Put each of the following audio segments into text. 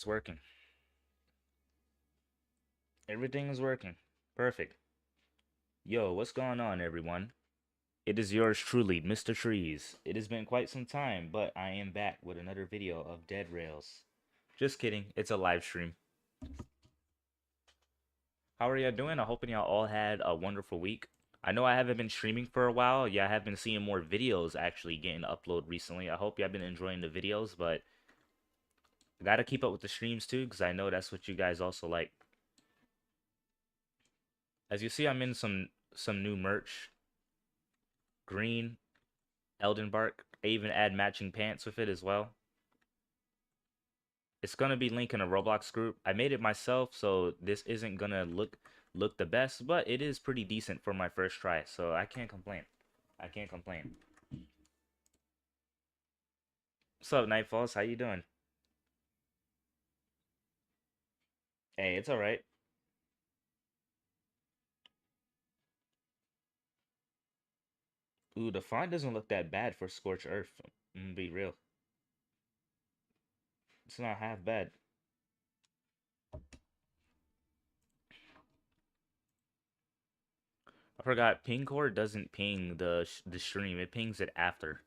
It's working. Everything is working. Perfect. Yo, what's going on, everyone? It is yours truly, Mr. Trees. It has been quite some time, but I am back with another video of Dead Rails. Just kidding, it's a live stream. How are y'all doing? I'm hoping y'all all had a wonderful week. I know I haven't been streaming for a while. Yeah, I have been seeing more videos actually getting uploaded recently. I hope y'all been enjoying the videos, but I gotta keep up with the streams too, because I know that's what you guys also like. As you see, I'm in some new merch. Green, Elden Bark. I even add matching pants with it as well. It's gonna be linked in a Roblox group. I made it myself, so this isn't gonna look the best, but it is pretty decent for my first try, so I can't complain. I can't complain. What's up, Nightfalls? How you doing? Hey, it's alright. Ooh, the font doesn't look that bad for Scorched Earth. I'm gonna be real. It's not half bad. I forgot ping core doesn't ping the stream. It pings it after.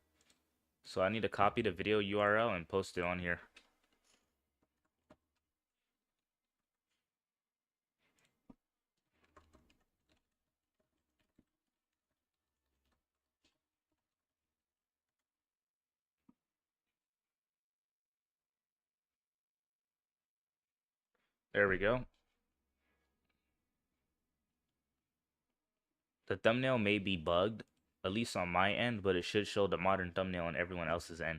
So I need to copy the video URL and post it on here. There we go. The thumbnail may be bugged, at least on my end, but it should show the modern thumbnail on everyone else's end.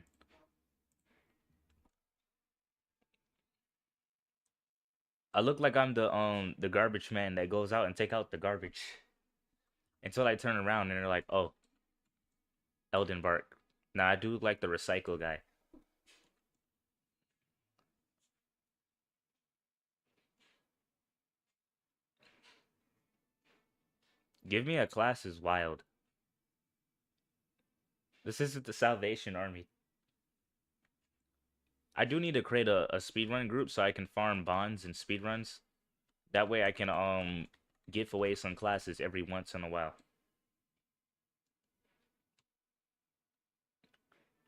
I look like I'm the garbage man that goes out and take out the garbage until I turn around and they're like, "Oh, Elden Bark." Nah, I do look like the recycle guy. Give me a class is wild. This isn't the Salvation Army. I do need to create a speedrun group so I can farm bonds and speedruns. That way I can give away some classes every once in a while.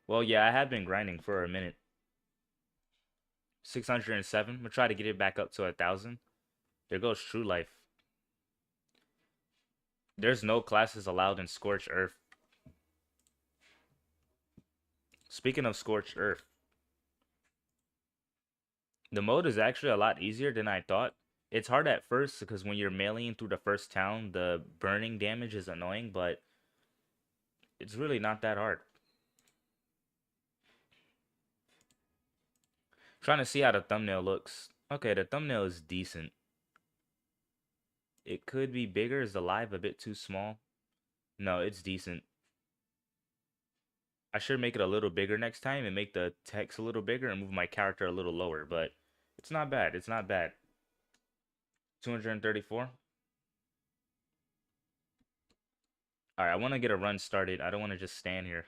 Well, yeah, I have been grinding for a minute. 607. I'm gonna try to get it back up to 1,000. There goes True Life. There's no classes allowed in Scorched Earth. Speaking of Scorched Earth, the mode is actually a lot easier than I thought. It's hard at first because when you're mailing through the first town, the burning damage is annoying, but it's really not that hard. Trying to see how the thumbnail looks. Okay, the thumbnail is decent. It could be bigger. Is the live a bit too small? No, it's decent. I should make it a little bigger next time and make the text a little bigger and move my character a little lower, but it's not bad. It's not bad. 234. All right, I want to get a run started. I don't want to just stand here.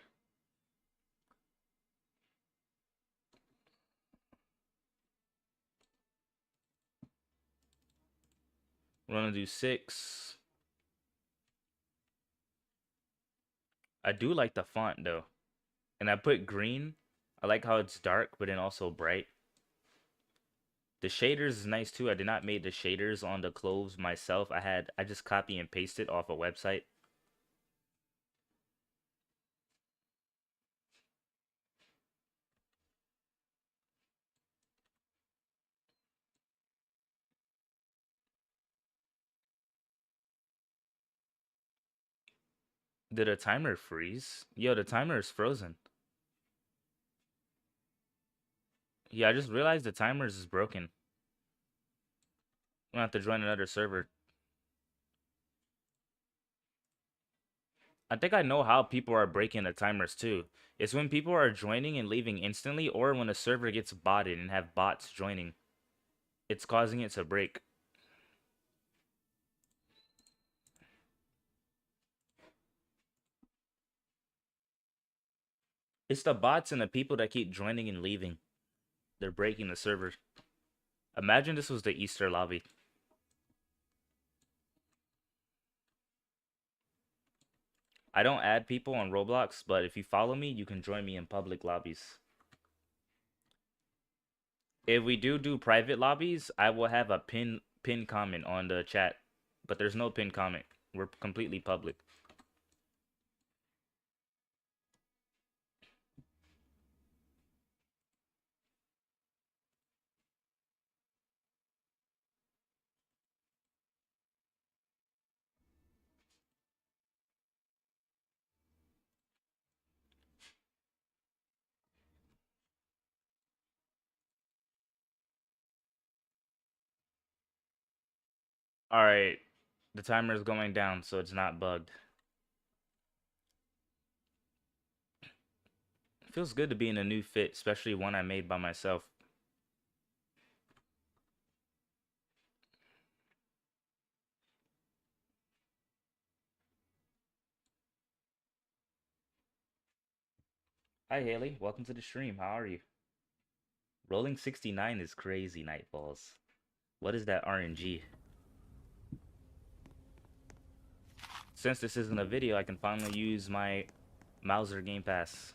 We're gonna do 6. I do like the font though, and I put green. I like how it's dark, but then also bright. The shaders is nice too. I did not make the shaders on the clothes myself. I just copy and pasted off a website. Did a timer freeze? Yo, the timer is frozen. Yeah, I just realized the timer is broken. I'm gonna have to join another server. I think I know how people are breaking the timers too. It's when people are joining and leaving instantly, or when a server gets botted and have bots joining. It's causing it to break. It's the bots and the people that keep joining and leaving. They're breaking the server. Imagine this was the Easter lobby. I don't add people on Roblox, but if you follow me, you can join me in public lobbies. If we do private lobbies, I will have a pin comment on the chat, but there's no pin comment. We're completely public. All right, the timer is going down, so it's not bugged. It feels good to be in a new fit, especially one I made by myself. Hi Haley, welcome to the stream. How are you? Rolling 69 is crazy, Nightfalls. What is that RNG? Since this isn't a video, I can finally use my Mauser Game Pass.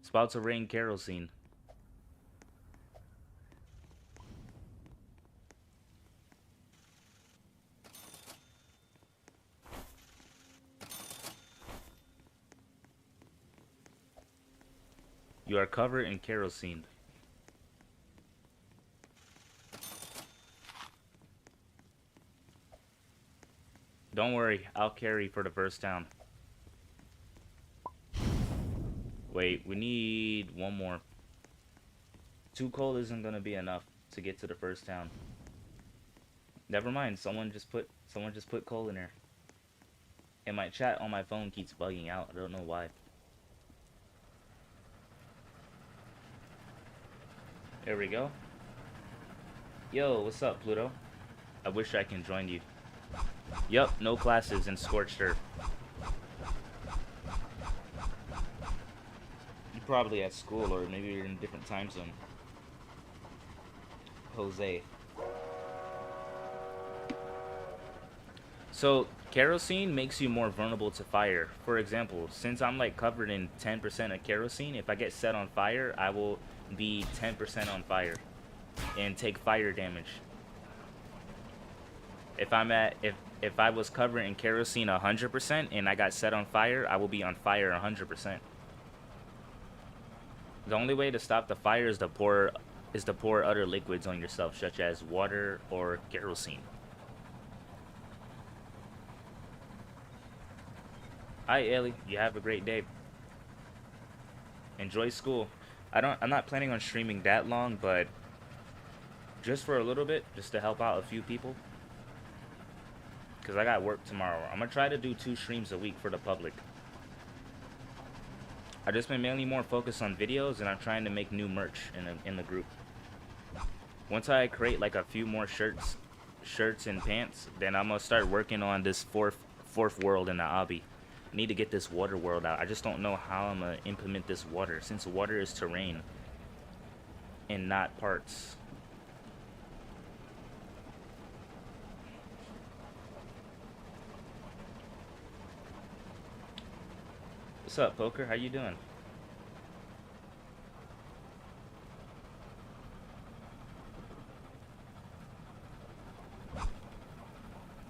It's about to rain kerosene. You are covered in kerosene. Don't worry, I'll carry for the first down. Wait, we need one more. 2 coal isn't gonna be enough to get to the first town. Never mind, someone just put coal in there. And my chat on my phone keeps bugging out. I don't know why. There we go. Yo, what's up, Pluto? I wish I can join you. Yup, no classes in Scorched Earth. You're probably at school, or maybe you're in a different time zone. Jose. So, kerosene makes you more vulnerable to fire. For example, since I'm like covered in 10% of kerosene, if I get set on fire, I will be 10% on fire and take fire damage. If I was covered in kerosene 100% and I got set on fire, I will be on fire 100%. The only way to stop the fire is to pour other liquids on yourself, such as water or kerosene. Hi Ellie, you have a great day. Enjoy school. I'm not planning on streaming that long, but just for a little bit, just to help out a few people. Cause I got work tomorrow. I'm gonna try to do 2 streams a week for the public. I've just been mainly more focused on videos, and I'm trying to make new merch in the group. Once I create like a few more shirts and pants, then I'm gonna start working on this fourth world in the obby. I need to get this water world out. I just don't know how I'm gonna implement this water, since water is terrain and not parts. What's up, Poker? How you doing?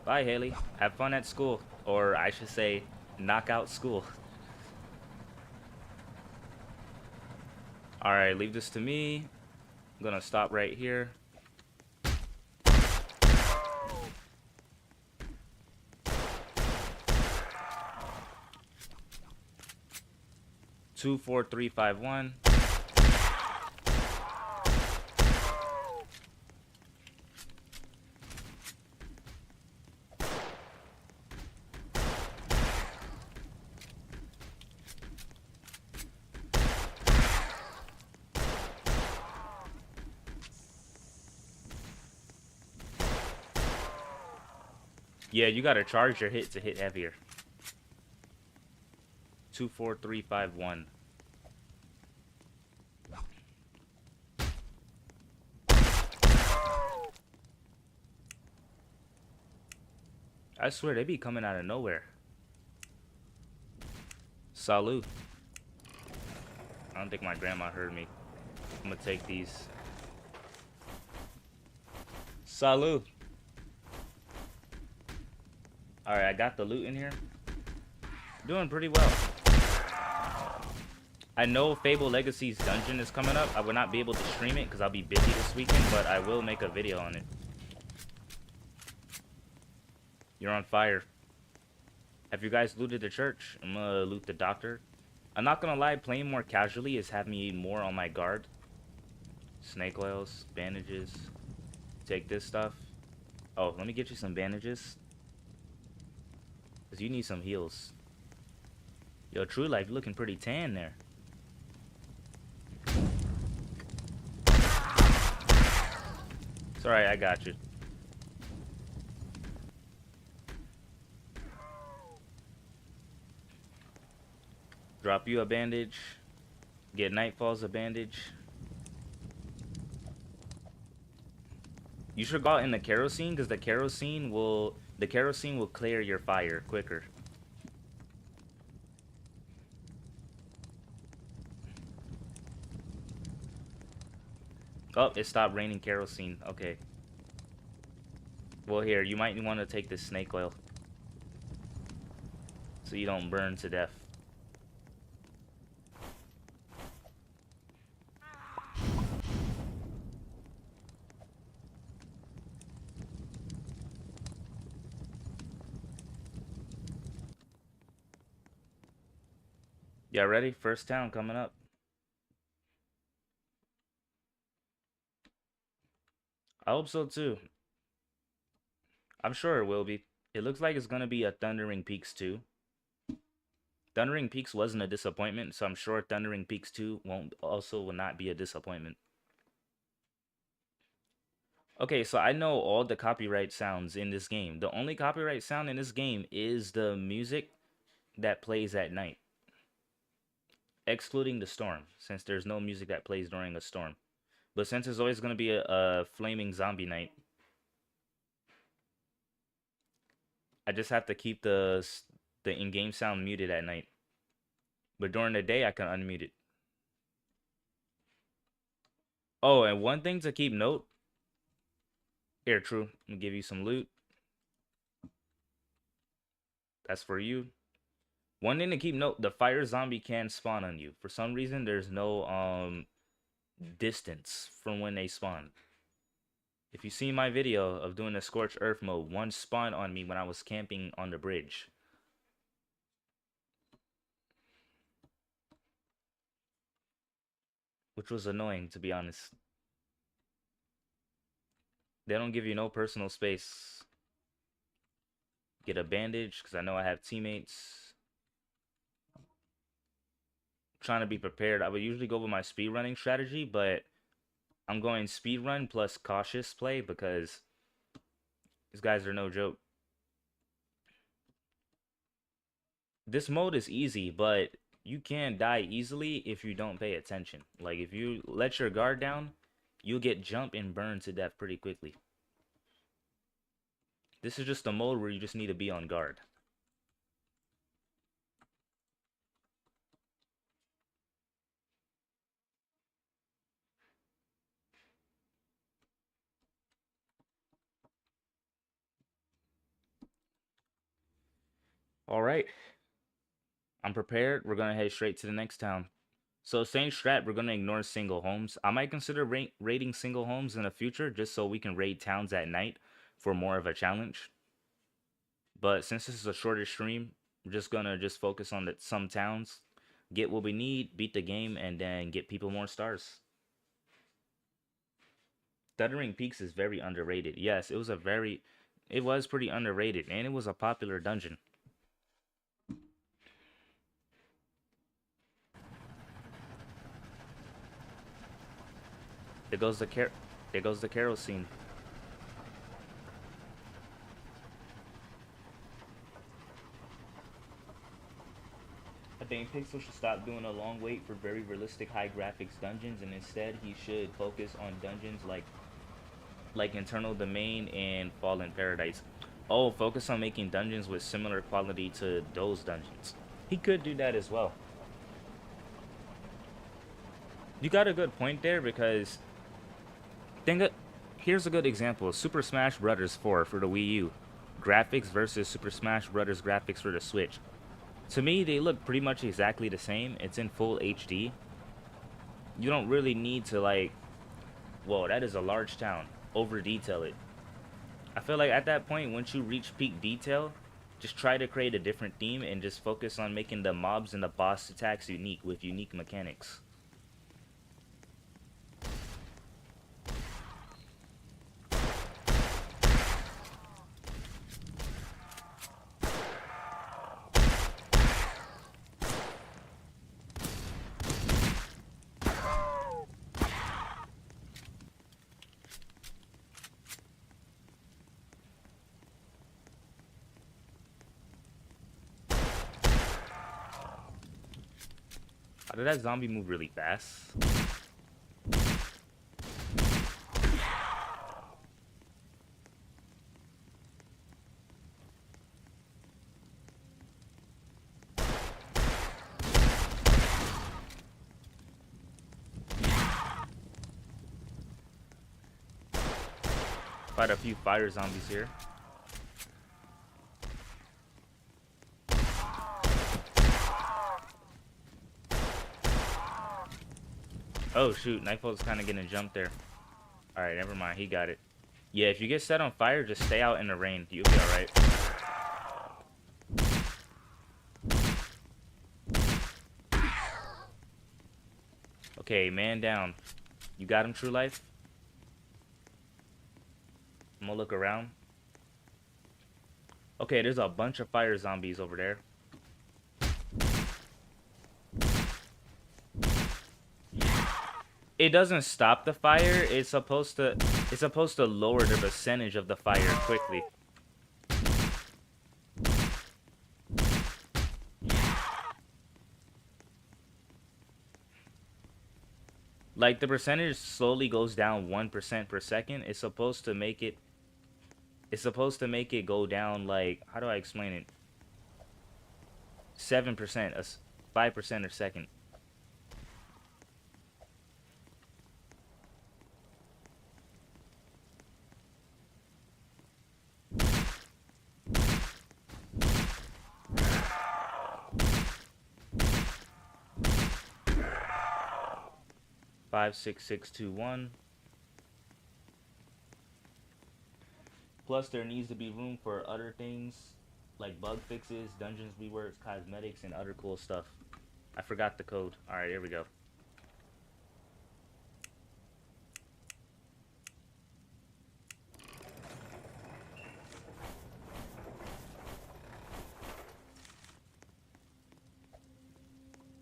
Bye, Haley. Have fun at school. Or I should say, knock out school. Alright, leave this to me. I'm gonna stop right here. Two, 4, 3, 5, 1. Yeah, you gotta charge your hit to hit heavier. 2, 4, 3, 5, 1. I swear they be coming out of nowhere. Salute. I don't think my grandma heard me. I'm gonna take these. Salute. Alright, I got the loot in here. Doing pretty well. I know Fable Legacy's dungeon is coming up. I will not be able to stream it because I'll be busy this weekend, but I will make a video on it. You're on fire. Have you guys looted the church? I'm gonna loot the doctor. I'm not gonna lie, playing more casually is having me more on my guard. Snake oils, bandages. Take this stuff. Oh, let me get you some bandages. Because you need some heals. Yo, True Life, you're looking pretty tan there. It's alright, I got you. Drop you a bandage. Get Nightfall's a bandage. You should go out in the kerosene because the kerosene will clear your fire quicker. Oh, it stopped raining kerosene. Okay. Well, here, you might want to take this snake oil so you don't burn to death. Yeah, ready? First town coming up. I hope so too. I'm sure it will be. It looks like it's gonna be a Thundering Peaks 2. Thundering Peaks wasn't a disappointment, so I'm sure Thundering Peaks 2 will not be a disappointment. Okay, so I know all the copyright sounds in this game. The only copyright sound in this game is the music that plays at night. Excluding the storm, since there's no music that plays during a storm. But since it's always going to be a flaming zombie night, I just have to keep the in-game sound muted at night. But during the day, I can unmute it. Oh, and one thing to keep note. Here, True. I'm going to give you some loot. That's for you. One thing to keep note, the fire zombie can spawn on you. For some reason, there's no distance from when they spawn. If you see my video of doing the Scorched Earth mode, one spawned on me when I was camping on the bridge. Which was annoying, to be honest. They don't give you no personal space. Get a bandage, because I know I have teammates. Trying to be prepared. I would usually go with my speedrunning strategy, but I'm going speedrun plus cautious play because these guys are no joke. This mode is easy, but you can die easily if you don't pay attention. Like, if you let your guard down, you'll get jumped and burned to death pretty quickly. This is just a mode where you just need to be on guard. All right. I'm prepared. We're going to head straight to the next town. So same strat, we're going to ignore single homes. I might consider raiding single homes in the future just so we can raid towns at night for more of a challenge. But since this is a shorter stream, we're just going to focus on some towns, get what we need, beat the game, and then get people more stars. Thundering Peaks is very underrated. Yes, it was pretty underrated, and it was a popular dungeon. There goes the kerosene. saying Pixel should stop doing a long wait for very realistic high graphics dungeons, and instead he should focus on dungeons like Internal Domain and Fallen Paradise. Oh, focus on making dungeons with similar quality to those dungeons. He could do that as well. You got a good point there, because here's a good example. Super Smash Bros. 4 for the Wii U. Graphics versus Super Smash Bros. Graphics for the Switch. To me, they look pretty much exactly the same. It's in full HD. You don't really need to, like, whoa, that is a large town, over detail it. I feel like at that point, once you reach peak detail, just try to create a different theme and just focus on making the mobs and the boss attacks unique with unique mechanics. How did that zombie move really fast? Fight a few fire zombies here. Oh shoot, Nightfall's kind of getting jumped there. Alright, never mind, he got it. Yeah, if you get set on fire, just stay out in the rain. You'll be alright. Okay, man down. You got him, True Life? I'm gonna look around. Okay, there's a bunch of fire zombies over there. It doesn't stop the fire. It's supposed to lower the percentage of the fire quickly. Like, the percentage slowly goes down 1% per second. It's supposed to make it go down, like, how do I explain it? 7%, 5% a second. Five, 6, 6, 2, 1. Plus, there needs to be room for other things like bug fixes, dungeons reworks, cosmetics, and other cool stuff. I forgot the code. Alright, here we go.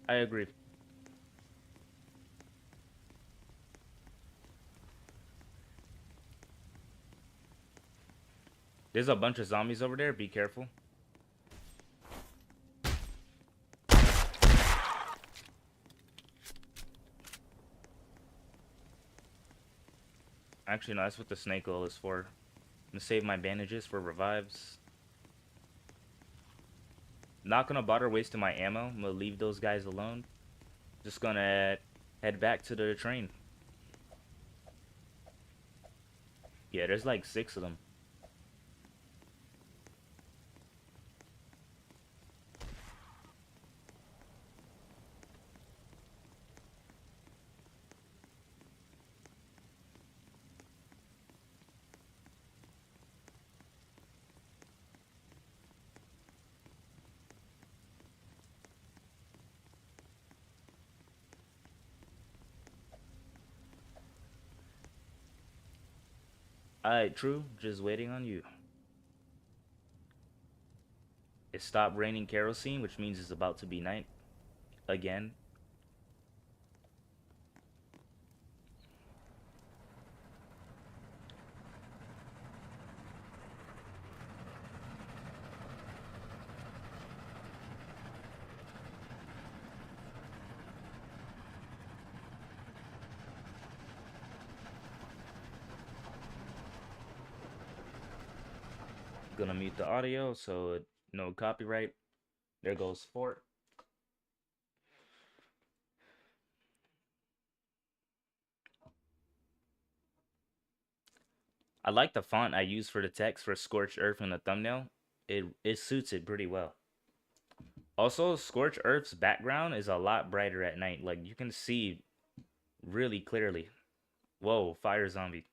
I agree. There's a bunch of zombies over there. Be careful. Actually, no, that's what the snake oil is for. I'm gonna save my bandages for revives. Not gonna bother wasting my ammo. I'm gonna leave those guys alone. Just gonna head back to the train. Yeah, there's like 6 of them. Alright, True. Just waiting on you. It stopped raining kerosene, which means it's about to be night. Again. Gonna mute the audio so no copyright. There goes Fort. I like the font I use for the text for Scorched Earth in the thumbnail. It suits it pretty well. Also, Scorched Earth's background is a lot brighter at night. Like you can see really clearly. Whoa, fire zombie.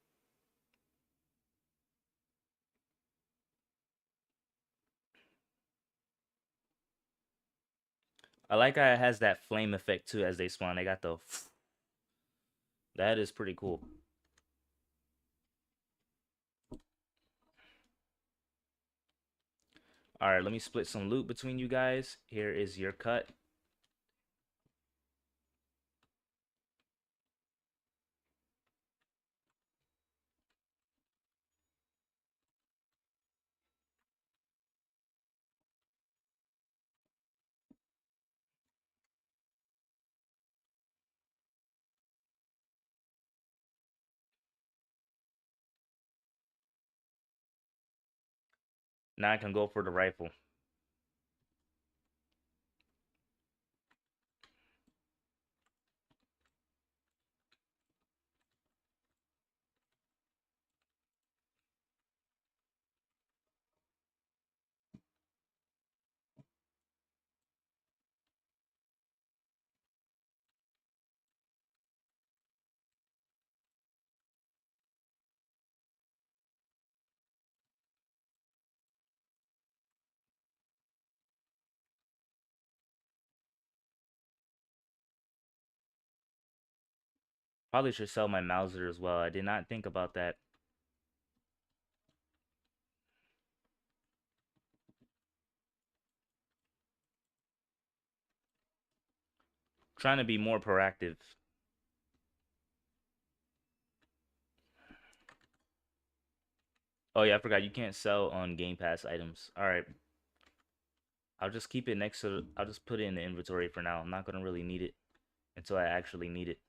I like how it has that flame effect too as they spawn. They got the that is pretty cool. All right, let me split some loot between you guys. Here is your cut. Now I can go for the rifle. Probably should sell my Mauser as well. I did not think about that. Trying to be more proactive. Oh yeah, I forgot you can't sell on Game Pass items. All right. I'll just keep it next to I'll just put it in the inventory for now. I'm not going to really need it until I actually need it.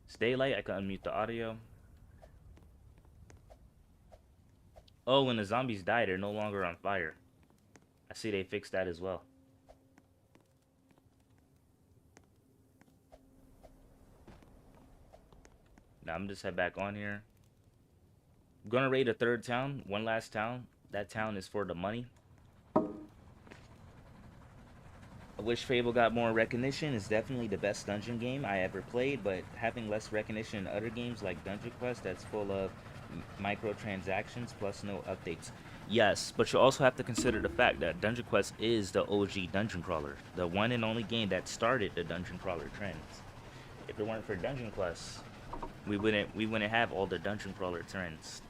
It's daylight. I can unmute the audio. Oh, when the zombies die, they're no longer on fire. I see they fixed that as well. Now I'm just head back on here. I'm gonna raid a third town, one last town. That town is for the money. I wish Fable got more recognition. It's definitely the best dungeon game I ever played, but having less recognition in other games like Dungeon Quest that's full of microtransactions plus no updates. Yes, but you also have to consider the fact that Dungeon Quest is the OG dungeon crawler, the one and only game that started the dungeon crawler trends. If it weren't for Dungeon Quest, we wouldn't have all the dungeon crawler trends.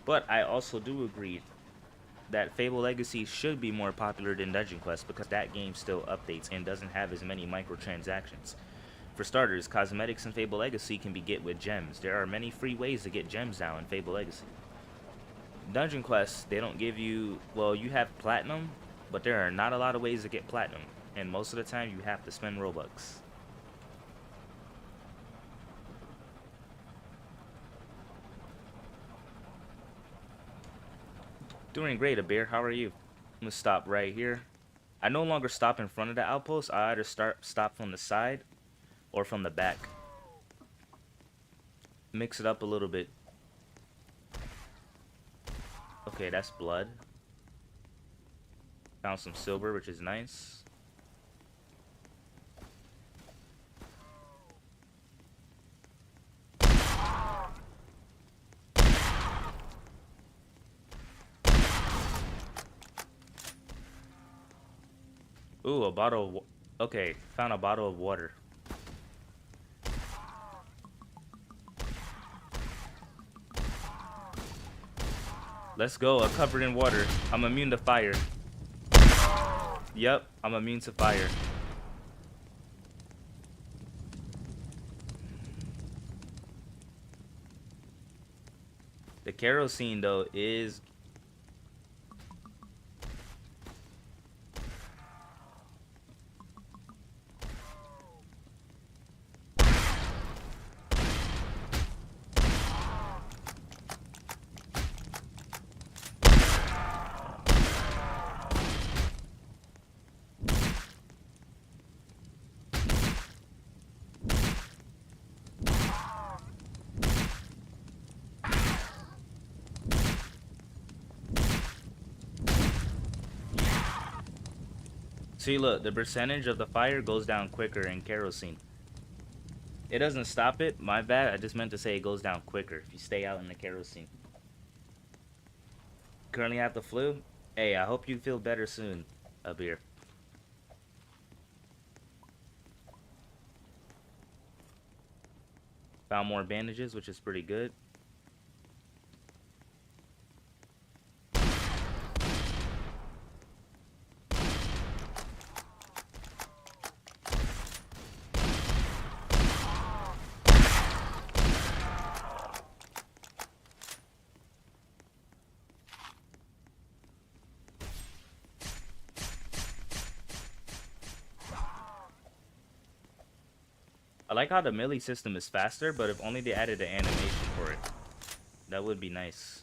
But I also do agree that Fable Legacy should be more popular than Dungeon Quest because that game still updates and doesn't have as many microtransactions. For starters, cosmetics in Fable Legacy can be get with gems. There are many free ways to get gems now in Fable Legacy. Dungeon Quest, they don't give you, well, you have platinum, but there are not a lot of ways to get platinum, and most of the time you have to spend Robux. Doing great, Abir. How are you? I'm gonna stop right here. I no longer stop in front of the outpost. I either stop from the side or from the back. Mix it up a little bit. Okay, that's blood. Found some silver, which is nice. Ooh, a bottle of... Okay, found a bottle of water. Let's go, I'm covered in water. I'm immune to fire. Yep, I'm immune to fire. The kerosene, though, is... See, look, the percentage of the fire goes down quicker in kerosene. It doesn't stop it. My bad. I just meant to say it goes down quicker if you stay out in the kerosene. Currently have the flu. Hey, I hope you feel better soon, Abir. Found more bandages, which is pretty good. I like how the melee system is faster, but if only they added an animation for it. That would be nice.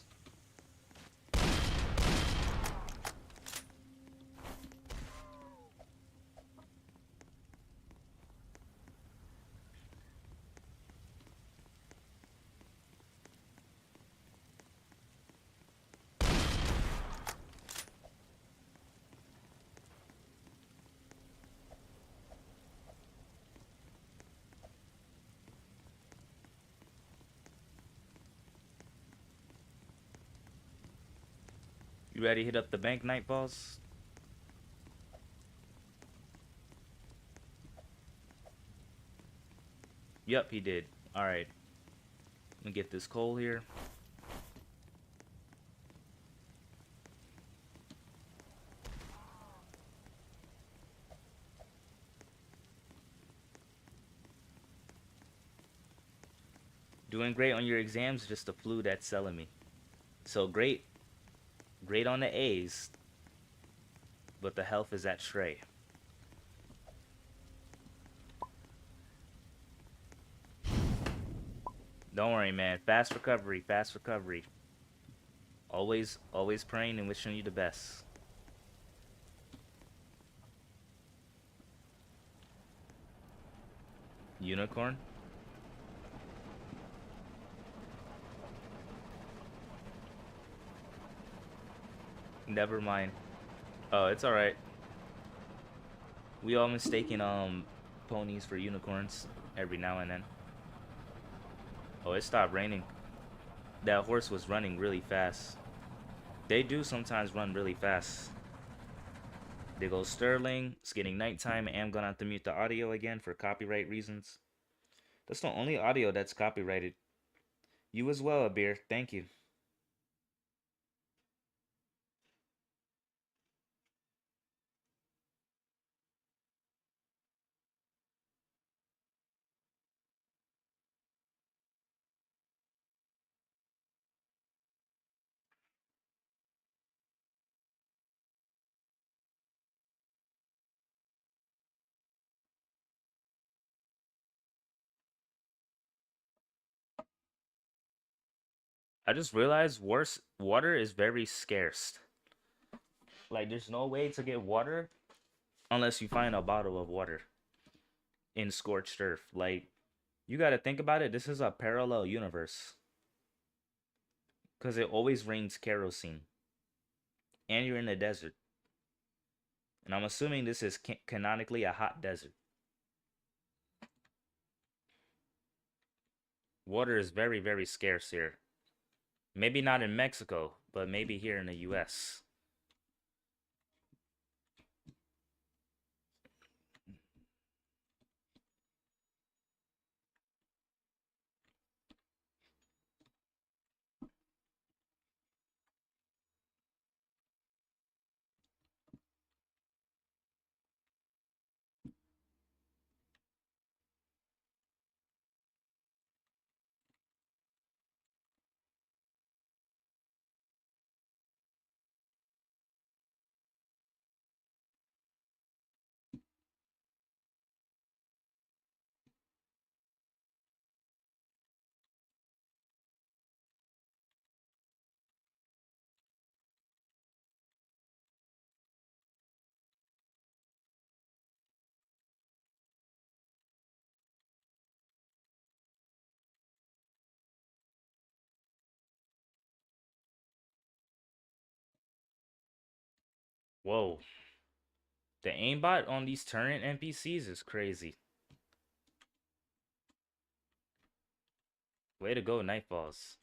You ready to hit up the bank, Nightfalls? Yup, he did. Alright. Let me get this coal here. Doing great on your exams, just the flu that's selling me. So great. Great on the A's. But the health is at stray. Don't worry, man. Fast recovery, fast recovery. Always praying and wishing you the best. Unicorn? Never mind. Oh, it's alright. We all mistaken ponies for unicorns every now and then. Oh, it stopped raining. That horse was running really fast. They do sometimes run really fast. They go Sterling. It's getting nighttime. I'm gonna have to mute the audio again for copyright reasons. That's the only audio that's copyrighted. You as well, Abir. Thank you. I just realized water is very scarce. Like, there's no way to get water unless you find a bottle of water in Scorched Earth. Like, you gotta think about it. This is a parallel universe. Because it always rains kerosene. And you're in the desert. And I'm assuming this is canonically a hot desert. Water is very, very scarce here. Maybe not in Mexico, but maybe here in the US. Whoa. The aimbot on these turret NPCs is crazy. Way to go, Nightfalls.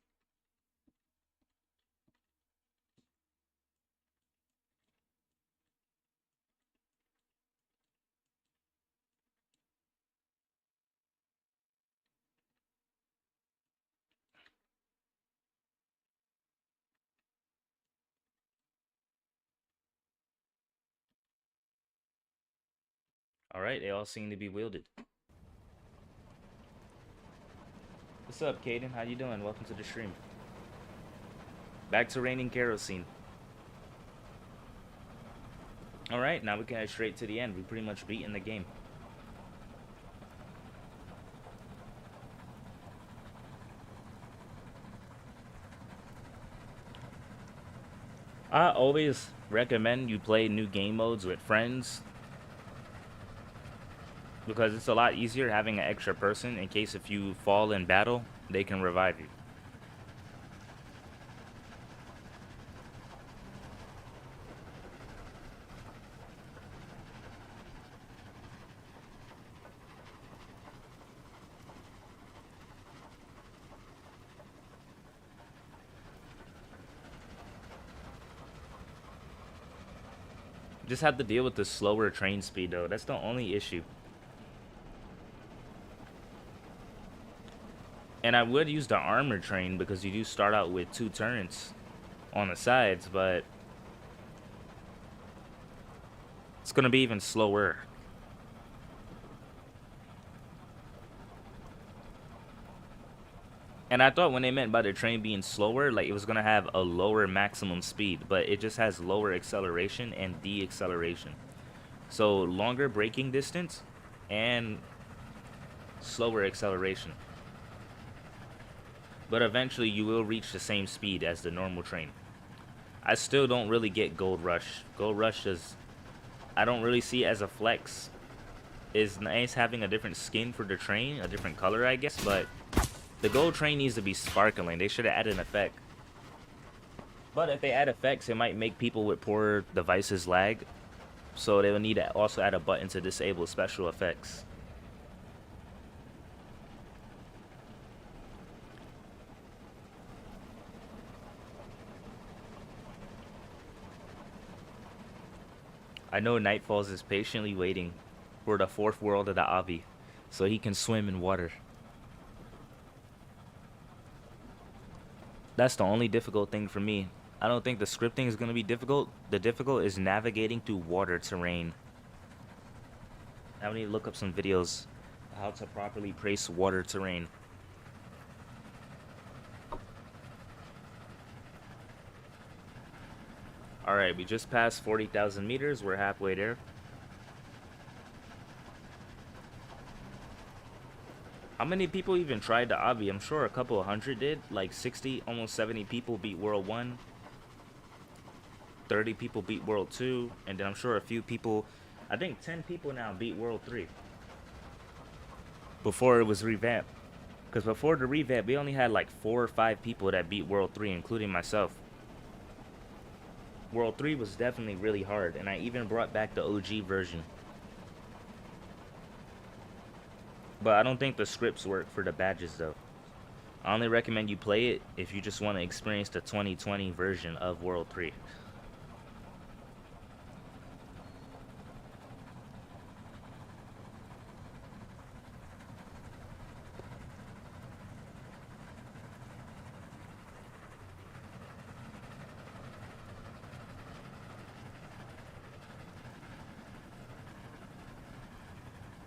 Alright, they all seem to be wielded. What's up, Caden? How you doing? Welcome to the stream. Back to raining kerosene. Alright, now we can head straight to the end. We pretty much beaten the game. I always recommend you play new game modes with friends, because it's a lot easier having an extra person in case if you fall in battle, they can revive you. Just have to deal with the slower train speed though. That's the only issue. And I would use the armor train because you do start out with 2 turrets on the sides, but it's gonna be even slower. And I thought when they meant by the train being slower, like it was gonna have a lower maximum speed, but it just has lower acceleration and deceleration. So longer braking distance and slower acceleration. But eventually you will reach the same speed as the normal train. I still don't really get Gold Rush. Gold Rush is, I don't really see it as a flex. It's nice having a different skin for the train, a different color I guess, but the gold train needs to be sparkling. They should have added an effect. But if they add effects, it might make people with poor devices lag. So they will need to also add a button to disable special effects. I know Nightfalls is patiently waiting for the 4th world of the Avi, so he can swim in water. That's the only difficult thing for me. I don't think the scripting is going to be difficult. The difficult is navigating through water terrain. I need to look up some videos how to properly place water terrain. Alright, we just passed 40,000 meters. We're halfway there. How many people even tried the obby? I'm sure a couple 100 did. Like 60, almost 70 people beat World 1. 30 people beat World 2. And then I'm sure a few people, I think 10 people now beat World 3. Before it was revamped. Because before the revamp, we only had like 4 or 5 people that beat World 3, including myself. World 3 was definitely really hard, and I even brought back the OG version. But I don't think the scripts work for the badges though. I only recommend you play it if you just want to experience the 2020 version of World 3.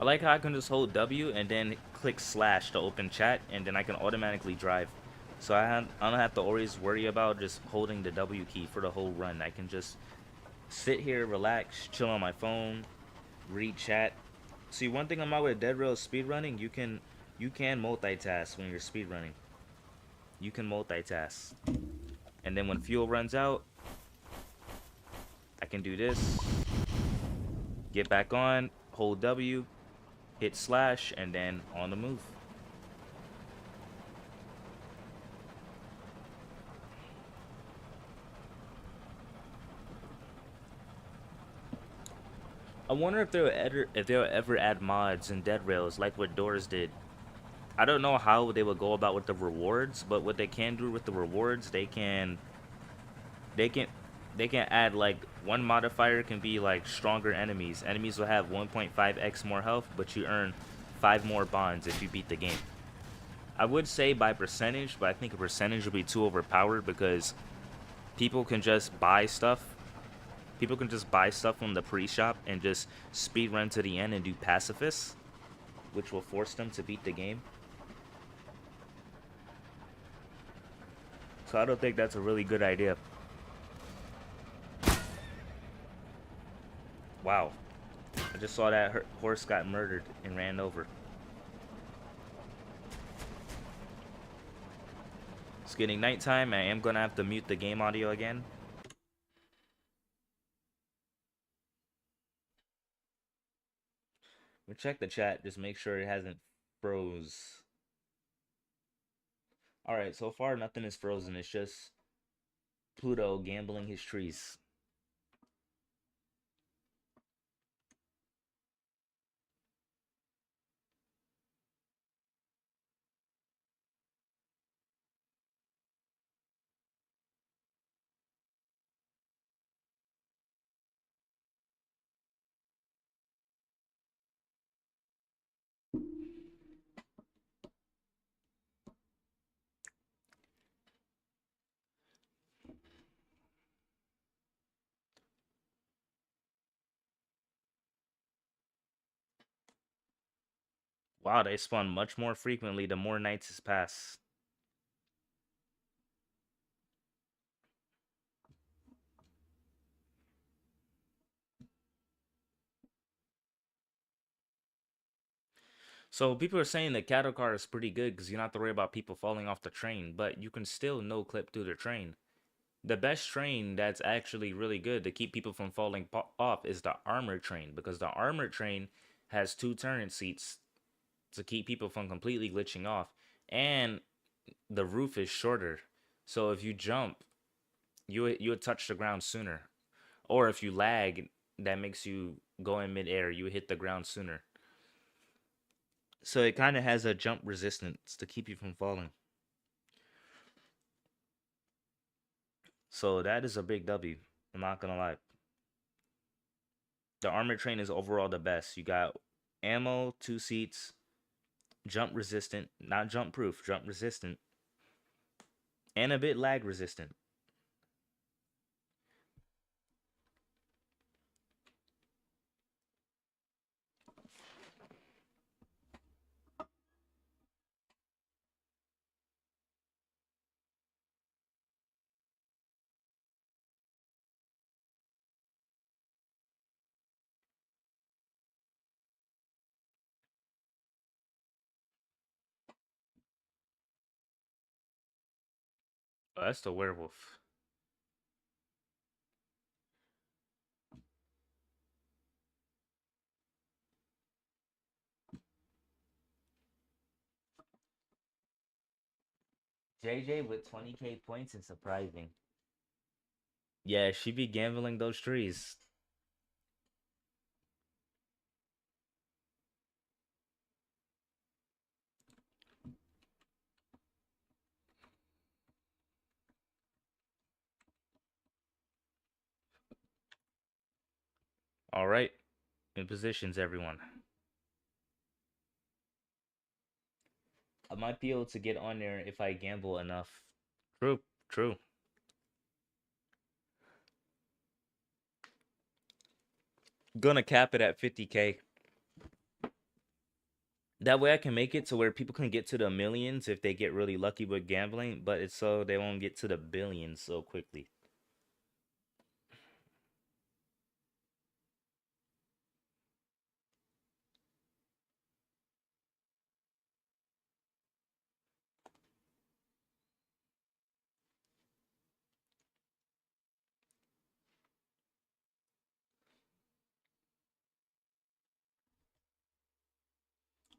I like how I can just hold W and then click slash to open chat, and then I can automatically drive. So I don't have to always worry about just holding the W key for the whole run. I can just sit here, relax, chill on my phone, read chat. See, one thing about with Dead Rail speedrunning, you can multitask when you're speedrunning. You can multitask. And then when fuel runs out, I can do this. Get back on, hold W, hit slash, and then on the move. I wonder if they'll ever add mods and dead rails like what Doors did. I don't know how they would go about with the rewards, but what they can do with the rewards, they can they can add like one modifier can be like stronger enemies. Enemies will have 1.5x more health, but you earn 5 more bonds if you beat the game. I would say by percentage, but I think a percentage would be too overpowered because people can just buy stuff. People can just buy stuff from the pre-shop and just speed run to the end and do pacifists, which will force them to beat the game. So I don't think that's a really good idea. Wow. I just saw that horse got murdered and ran over. It's getting nighttime. I am going to have to mute the game audio again. We'll check the chat. Just make sure it hasn't froze. Alright, so far nothing is frozen. It's just Pluto gambling his trees. Wow, they spawn much more frequently the more nights has passed. So people are saying the cattle car is pretty good because you don't have to worry about people falling off the train, but you can still no clip through the train. The best train that's actually really good to keep people from falling off is the armored train because the armored train has 2 turret seats to keep people from completely glitching off, and the roof is shorter. So if you jump, you would touch the ground sooner, or if you lag, that makes you go in midair. You hit the ground sooner. So it kind of has a jump resistance to keep you from falling. So that is a big W. I'm not gonna lie. The armored train is overall the best. You got ammo, 2 seats, jump resistant, not jump proof, jump resistant, and a bit lag resistant. Oh, that's the werewolf. JJ with 20k points is surprising. Yeah, she be gambling those trees. All right, in positions, everyone. I might be able to get on there if I gamble enough. True, true. Gonna cap it at 50k. That way I can make it to where people can get to the millions if they get really lucky with gambling, but it's so they won't get to the billions so quickly.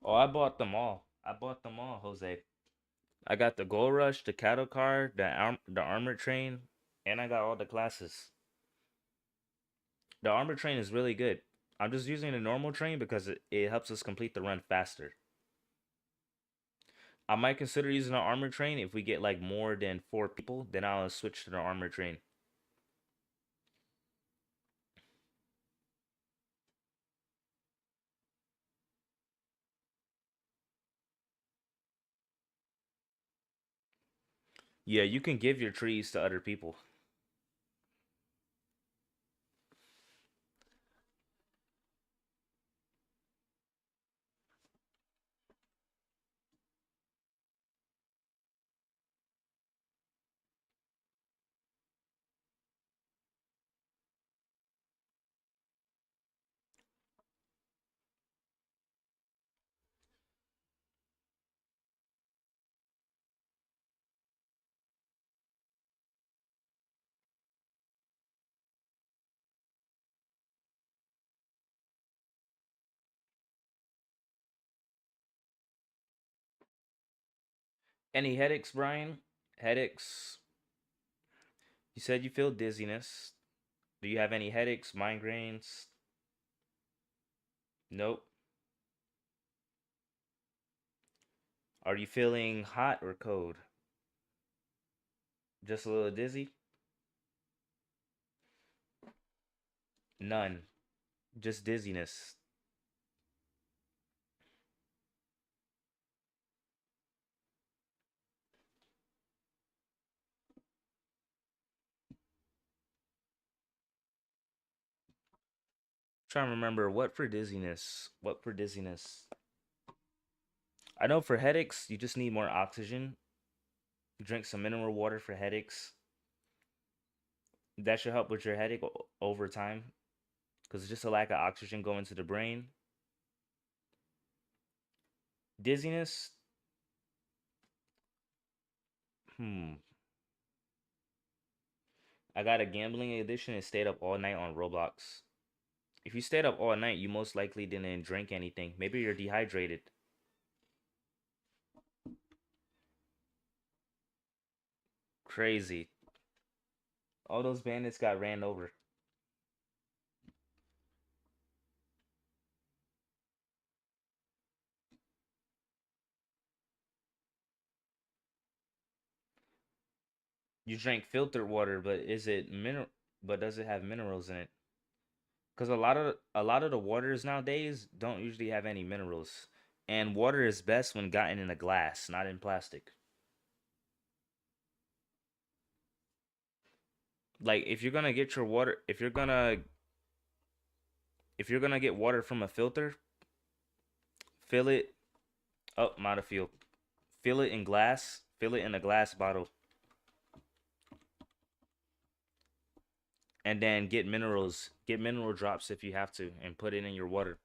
Oh, I bought them all. I bought them all, Jose. I got the Gold Rush, the Cattle Car, the Armored Train, and I got all the classes. The Armored Train is really good. I'm just using the normal train because it helps us complete the run faster. I might consider using an armor train if we get like more than 4 people, then I'll switch to the armor train. Yeah, you can give your trees to other people. Any headaches, Brian? Headaches? You said you feel dizziness. Do you have any headaches, migraines? Nope. Are you feeling hot or cold? Just a little dizzy? None. Just dizziness. Trying to remember what for dizziness. What for dizziness? I know for headaches, you just need more oxygen. Drink some mineral water for headaches. That should help with your headache over time because it's just a lack of oxygen going to the brain. Dizziness, hmm. I got a gambling addiction and stayed up all night on Roblox. If you stayed up all night, you most likely didn't drink anything. Maybe you're dehydrated. Crazy. All those bandits got ran over. You drank filtered water, but is it mineral? But does it have minerals in it? Because a lot of the waters nowadays don't usually have any minerals, and water is best when gotten in a glass, not in plastic. Like if you're gonna get water from a filter, fill it up, I'm out of fuel. Fill it in glass. Fill it in a glass bottle, and then get minerals. Get mineral drops if you have to, and put it in your water.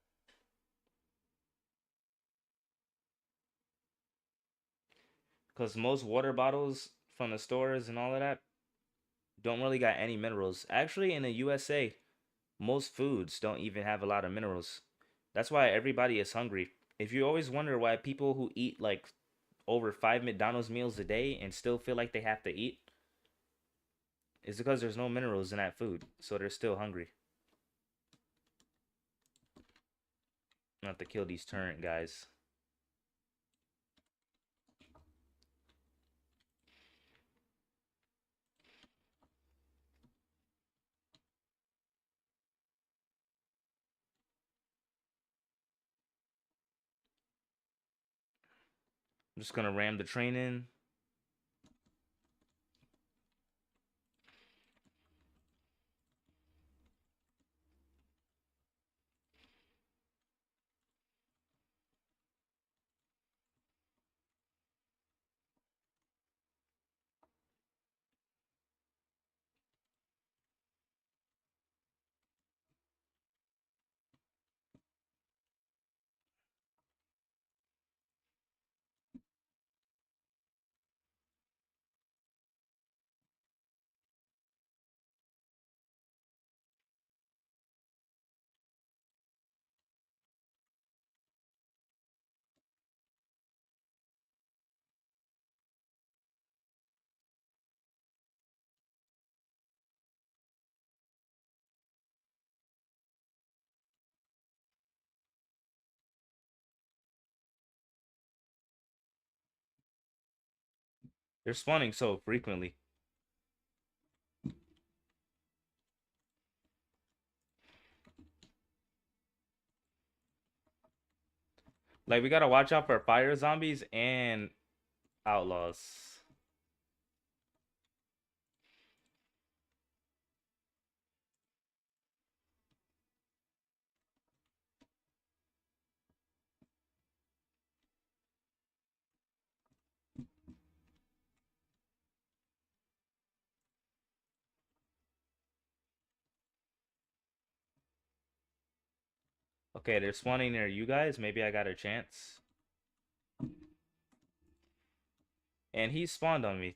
Because most water bottles from the stores and all of that don't really got any minerals. Actually, in the USA, most foods don't even have a lot of minerals. That's why everybody is hungry. If you always wonder why people who eat like over 5 McDonald's meals a day and still feel like they have to eat, it's because there's no minerals in that food, so they're still hungry. I have to kill these turret guys. I'm just gonna ram the train in. They're spawning so frequently. Like we gotta watch out for fire zombies and outlaws. Okay, they're spawning near you guys. Maybe I got a chance. And he spawned on me.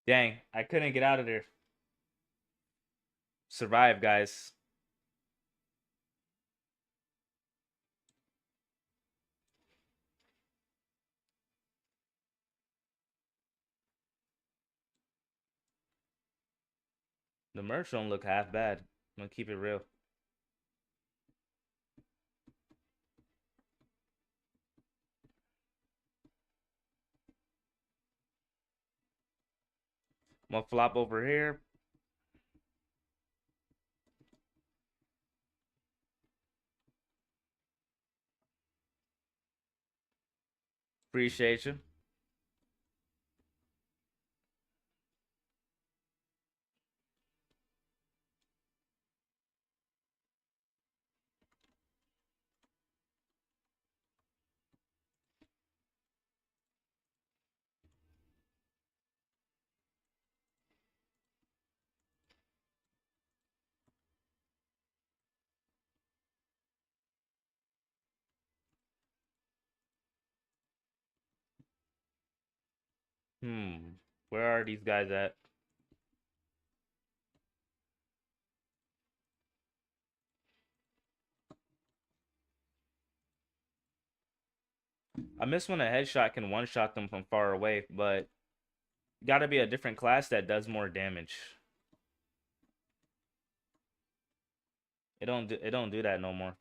Dang, I couldn't get out of there. Survive, guys. The merch don't look half bad. I'm gonna keep it real. I'm gonna flop over here. Appreciate you. Where are these guys at? I miss when a headshot can one-shot them from far away, but gotta be a different class that does more damage. It don't do that no more.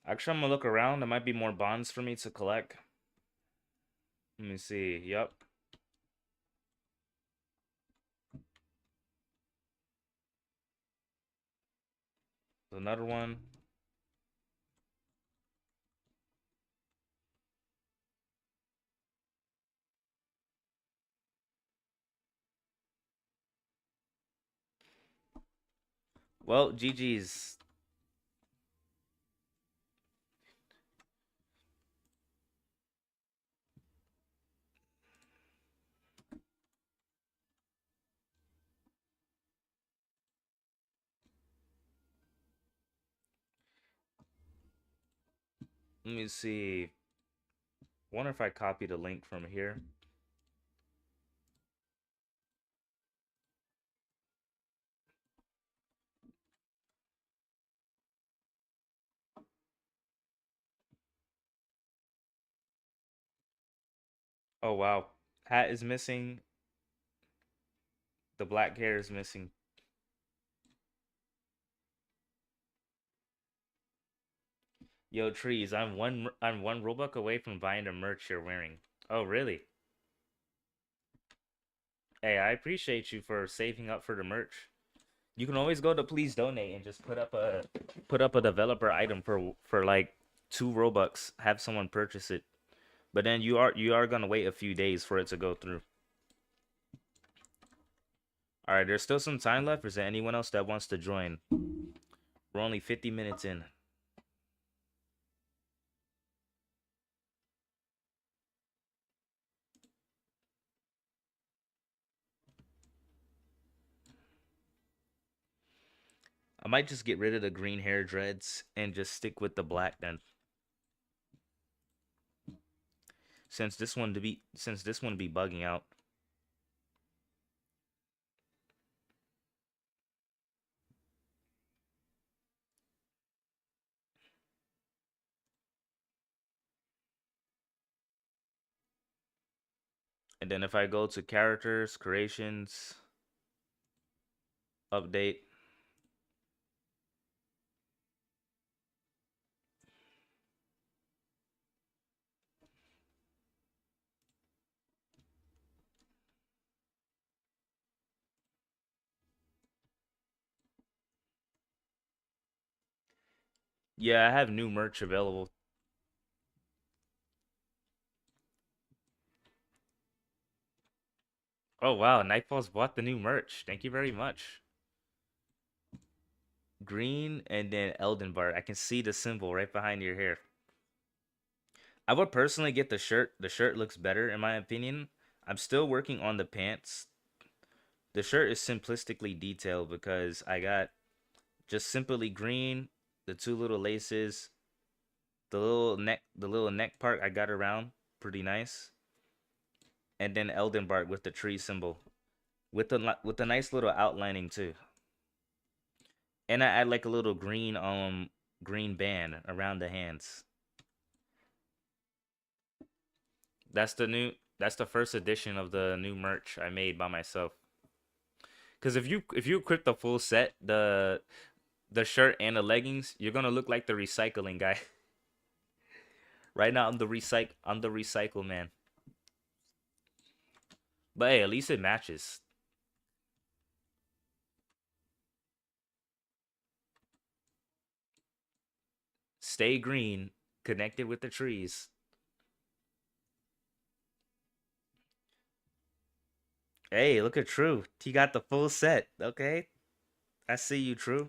Actually, I'm gonna look around. There might be more bonds for me to collect. Let me see. Yep. Another one. Well, GG's. Let me see. Wonder if I copy the link from here. Oh wow. Hat is missing. The black hair is missing. Yo, trees. I'm one Robux away from buying the merch you're wearing. Oh really? Hey, I appreciate you for saving up for the merch. You can always go to please donate and just put up a developer item for like 2 Robux. Have someone purchase it. But then you are gonna wait a few days for it to go through. All right, there's still some time left. Is there anyone else that wants to join? We're only 50 minutes in. I might just get rid of the green hair dreads and just stick with the black then. Since this one be bugging out. And then if I go to characters, creations, update. Yeah, I have new merch available. Oh wow, Nightfall's bought the new merch. Thank you very much. Green and then Elden Bar. I can see the symbol right behind your hair. I would personally get the shirt. The shirt looks better in my opinion. I'm still working on the pants. The shirt is simplistically detailed because I got just simply green, the two little laces, the little neck part I got around, pretty nice. And then Elden Bark with the tree symbol. With the nice little outlining too. And I add like a little green band around the hands. That's the first edition of the new merch I made by myself. Cause if you equip the full set, the shirt and the leggings, you're gonna look like the recycling guy. Right now I'm the recycle man. But hey, at least it matches. Stay green, connected with the trees. Hey, look at True. He got the full set. Okay. I see you, True.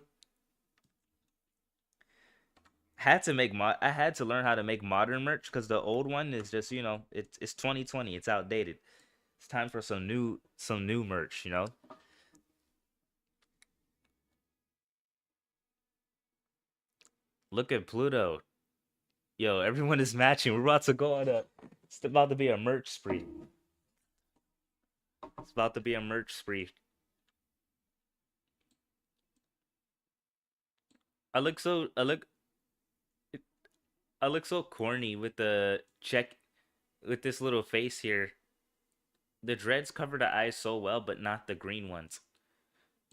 I had to learn how to make modern merch because the old one is just, it's 2020. It's outdated. It's time for some new merch, you know? Look at Pluto. Yo, everyone is matching. We're about to go on a it's about to be a merch spree. It's about to be a merch spree. I look so I look so corny with the check with this little face here. The dreads cover the eyes so well, but not the green ones.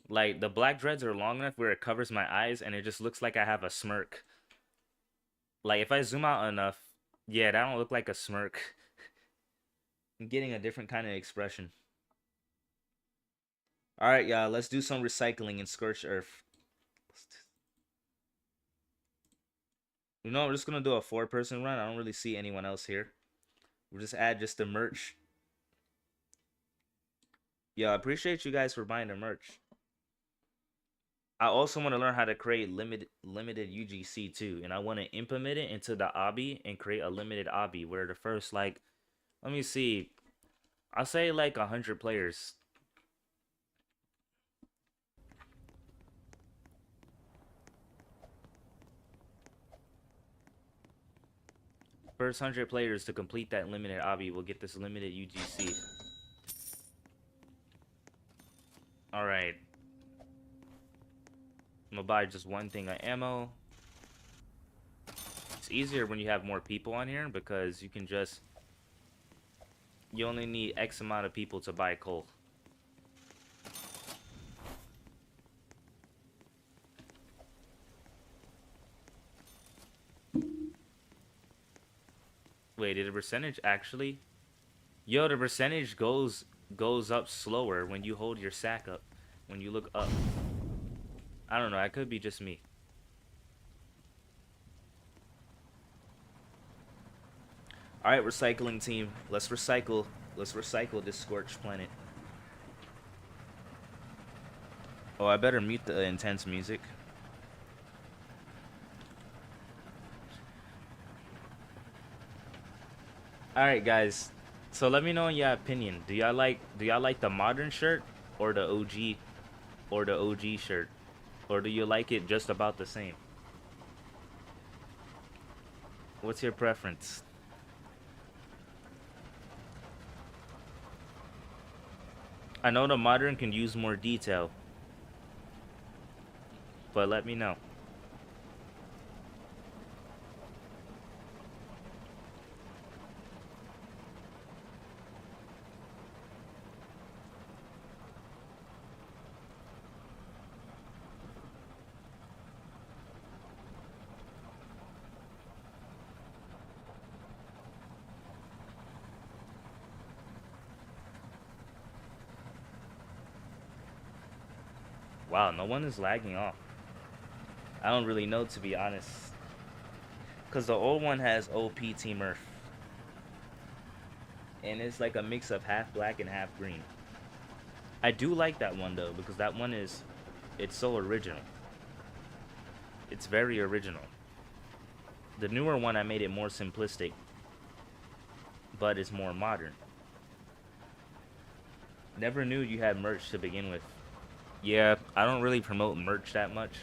Like the black dreads are long enough where it covers my eyes and it just looks like I have a smirk. Like if I zoom out enough, yeah, that don't look like a smirk. I'm getting a different kind of expression. All right, y'all, let's do some recycling in Scorched Earth. You know, we're just gonna do a four-person run. I don't really see anyone else here. We'll just add just the merch. Yeah, I appreciate you guys for buying the merch. I also want to learn how to create limited UGC too, and I want to implement it into the obby and create a limited obby where the first like, let me see, I'll say like 100 players. First 100 players to complete that limited obby will get this limited UGC. All right, I'm gonna buy just one thing of ammo. It's easier when you have more people on here because you only need X amount of people to buy coal. Wait, did the percentage actually? Yo, the percentage goes up slower when you hold your sack up. When you look up. I don't know, it could be just me. Alright, recycling team. Let's recycle. Let's recycle this scorched planet. Oh, I better mute the intense music. All right, guys. So let me know your opinion. Do y'all like the modern shirt or the OG shirt, or do you like it just about the same? What's your preference? I know the modern can use more detail, but let me know. Wow, no one is lagging off. I don't really know, to be honest, because the old one has OP Team Earth, and it's like a mix of half black and half green. I do like that one though, because that one it's so original. It's very original. The newer one, I made it more simplistic, but it's more modern. Never knew you had merch to begin with. Yeah, I don't really promote merch that much.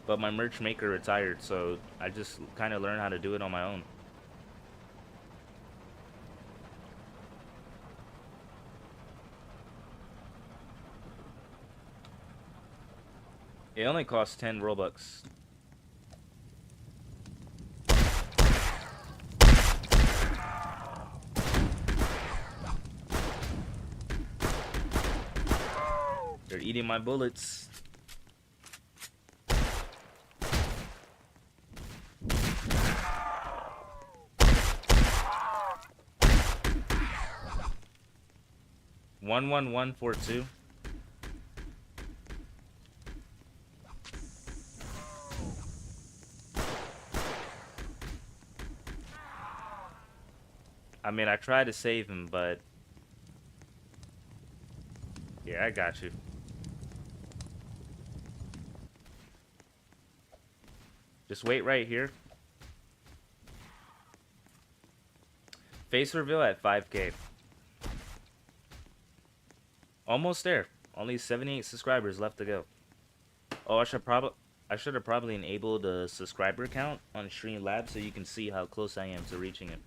But my merch maker retired, so I just kind of learned how to do it on my own. It only costs 10 Robux. They're eating my bullets. One one one four two. I mean, I tried to save him, but yeah, I got you. Just wait right here. Face reveal at 5K. Almost there. Only 78 subscribers left to go. Oh, I should have probably enabled a subscriber count on Streamlabs so you can see how close I am to reaching it.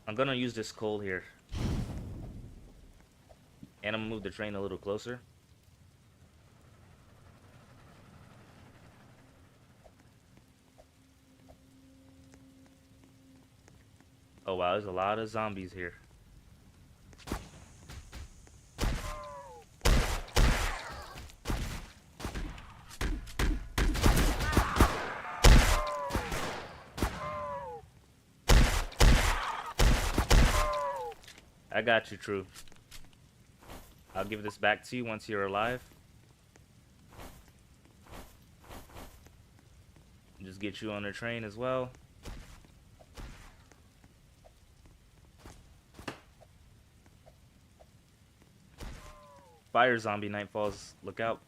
I'm gonna use this coal here. And I'm gonna move the train a little closer. Oh wow, there's a lot of zombies here. I got you, True. I'll give this back to you once you're alive. Just get you on the train as well. Fire zombie nightfalls. Look out.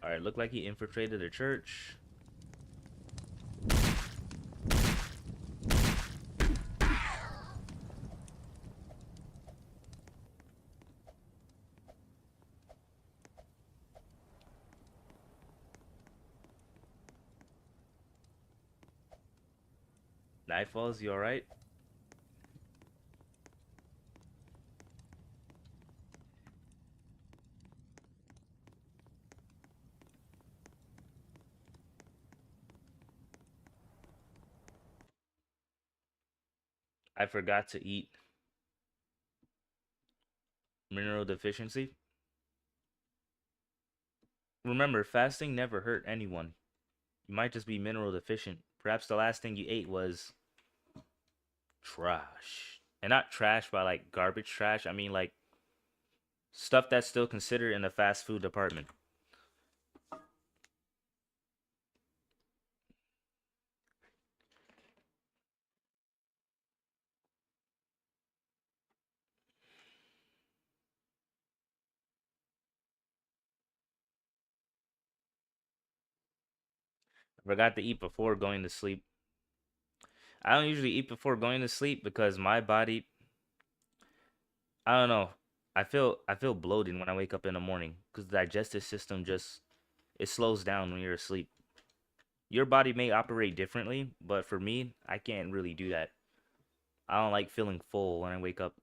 Alright, looked like he infiltrated a church. Nightfalls, you alright? I forgot to eat. Mineral deficiency. Remember, fasting never hurt anyone. You might just be mineral deficient. Perhaps the last thing you ate was trash. And not trash by like garbage trash. I mean like stuff that's still considered in the fast food department. I forgot to eat before going to sleep. I don't usually eat before going to sleep because my body, I don't know. I feel bloated when I wake up in the morning because the digestive system just it slows down when you're asleep. Your body may operate differently, but for me, I can't really do that. I don't like feeling full when I wake up.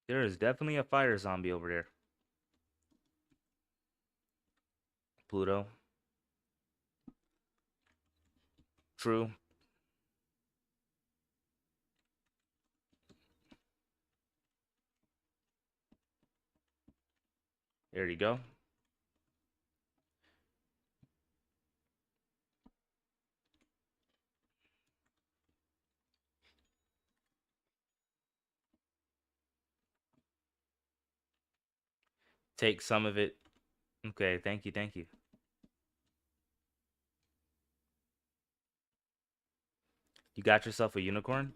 There is definitely a fire zombie over there. Pluto. True. There you go. Take some of it. Okay, thank you, thank you. You got yourself a unicorn?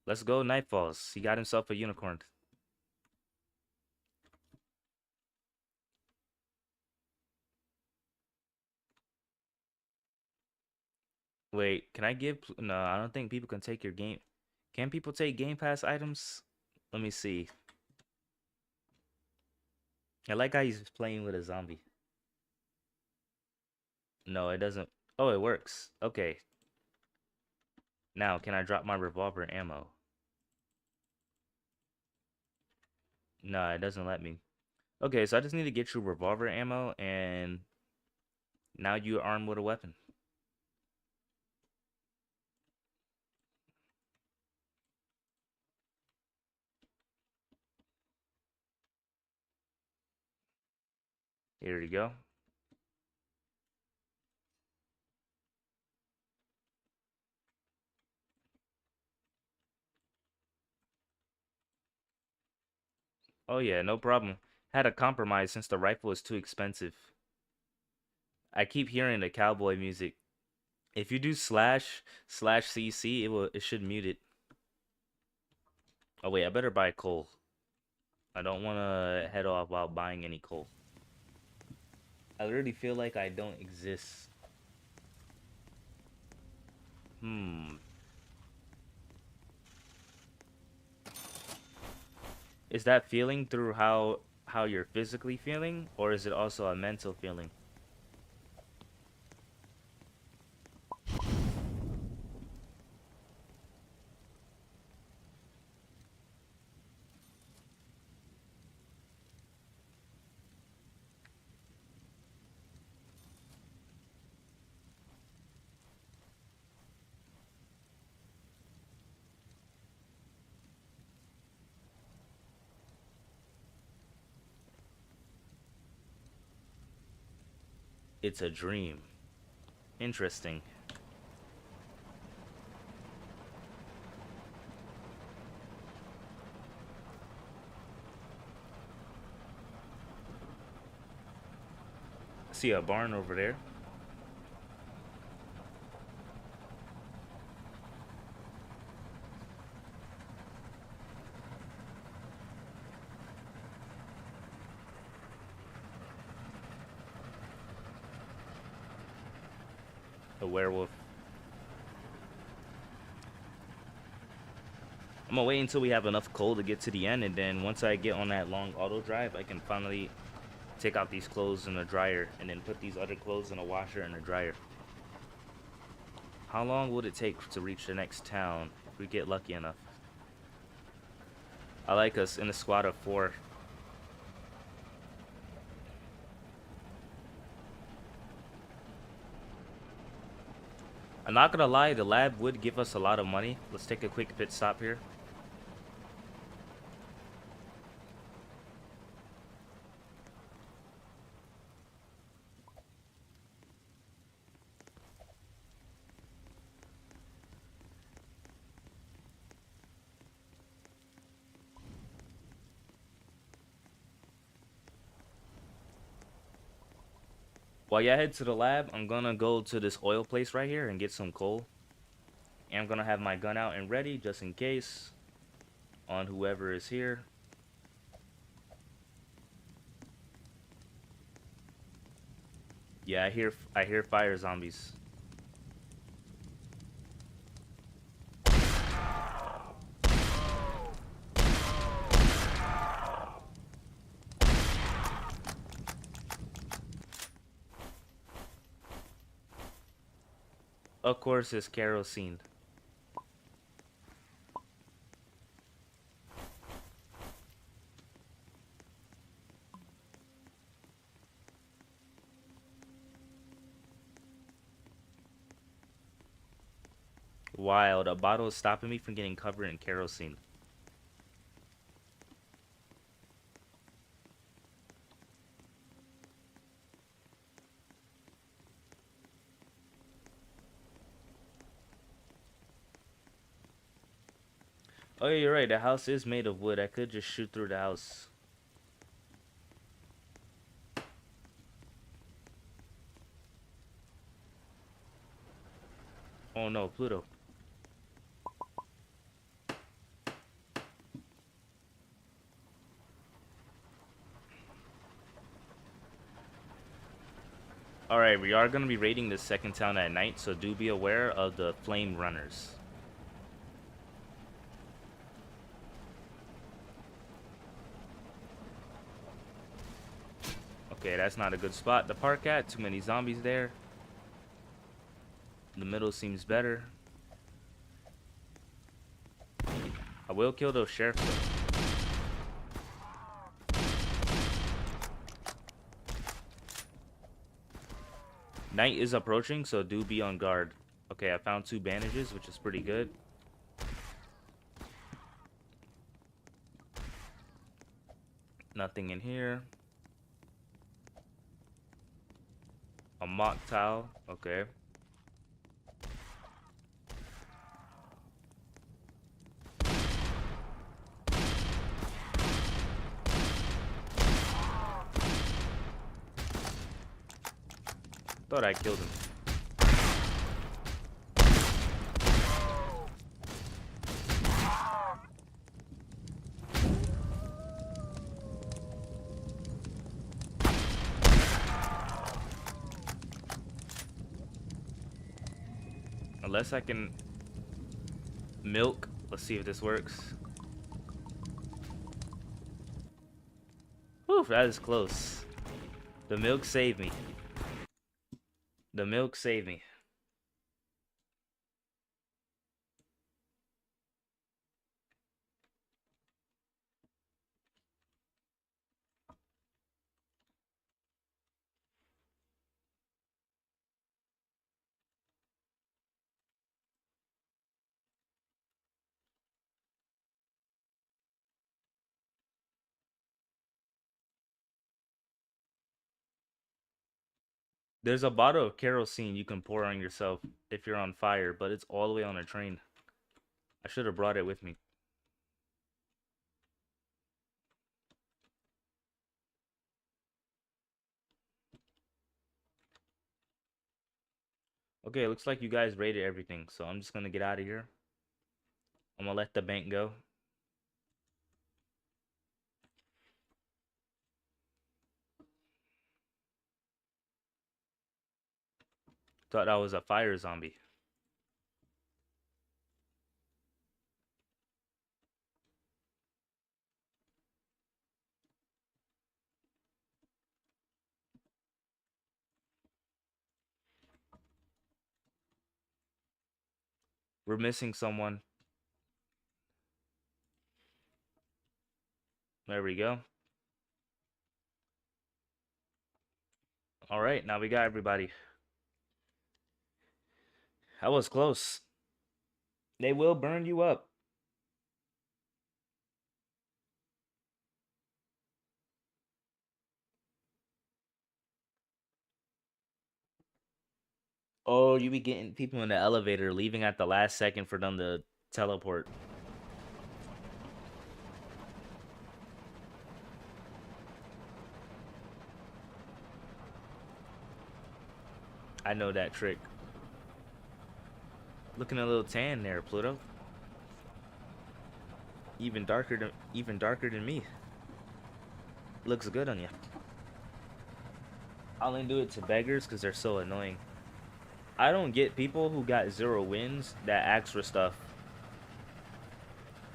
Let's go, Nightfalls. He got himself a unicorn. Wait, can I give? No, I don't think people can take your game. Can people take Game Pass items? Let me see. I like how he's playing with a zombie. No, it doesn't. Oh, it works. Okay. Now, can I drop my revolver ammo? No, it doesn't let me. Okay, so I just need to get you revolver ammo, and now you're armed with a weapon. Here you go. Oh yeah, no problem. Had a compromise since the rifle is too expensive. I keep hearing the cowboy music. If you do slash CC, it should mute it. Oh wait, I better buy coal. I don't want to head off while buying any coal. I literally feel like I don't exist. Hmm. Is that feeling through how you're physically feeling, or is it also a mental feeling? It's a dream. Interesting. I see a barn over there. A werewolf. I'm gonna wait until we have enough coal to get to the end, and then once I get on that long auto drive, I can finally take out these clothes in the dryer and then put these other clothes in a washer and a dryer. How long would it take to reach the next town if we get lucky enough? I like us in a squad of 4. I'm not gonna lie, the lab would give us a lot of money. Let's take a quick pit stop here. While y'all head to the lab, I'm gonna go to this oil place right here and get some coal. And I'm gonna have my gun out and ready just in case on whoever is here. Yeah, I hear fire zombies. Of course, it's kerosene. Wild. A bottle is stopping me from getting covered in kerosene. Oh, yeah, you're right. The house is made of wood. I could just shoot through the house. Oh no, Pluto. Alright, we are going to be raiding the second town at night, so do be aware of the flame runners. Okay, that's not a good spot to park at. Too many zombies there. The middle seems better. I will kill those sheriffs though. Night is approaching, so do be on guard. Okay, I found 2 bandages, which is pretty good. Nothing in here. A mock towel. Okay. Thought I killed him. Unless I can milk. Let's see if this works. Whew, that is close. The milk saved me. The milk saved me. There's a bottle of kerosene you can pour on yourself if you're on fire, but it's all the way on a train. I should have brought it with me. Okay, looks like you guys raided everything, so I'm just gonna get out of here. I'm gonna let the bank go. Thought that was a fire zombie. We're missing someone. There we go. All right, now we got everybody. I was close. They will burn you up. Oh, you be getting people in the elevator leaving at the last second for them to teleport. I know that trick. Looking a little tan there, Pluto. Even darker than me. Looks good on you. I only do it to beggars because they're so annoying. I don't get people who got 0 wins that ask for stuff.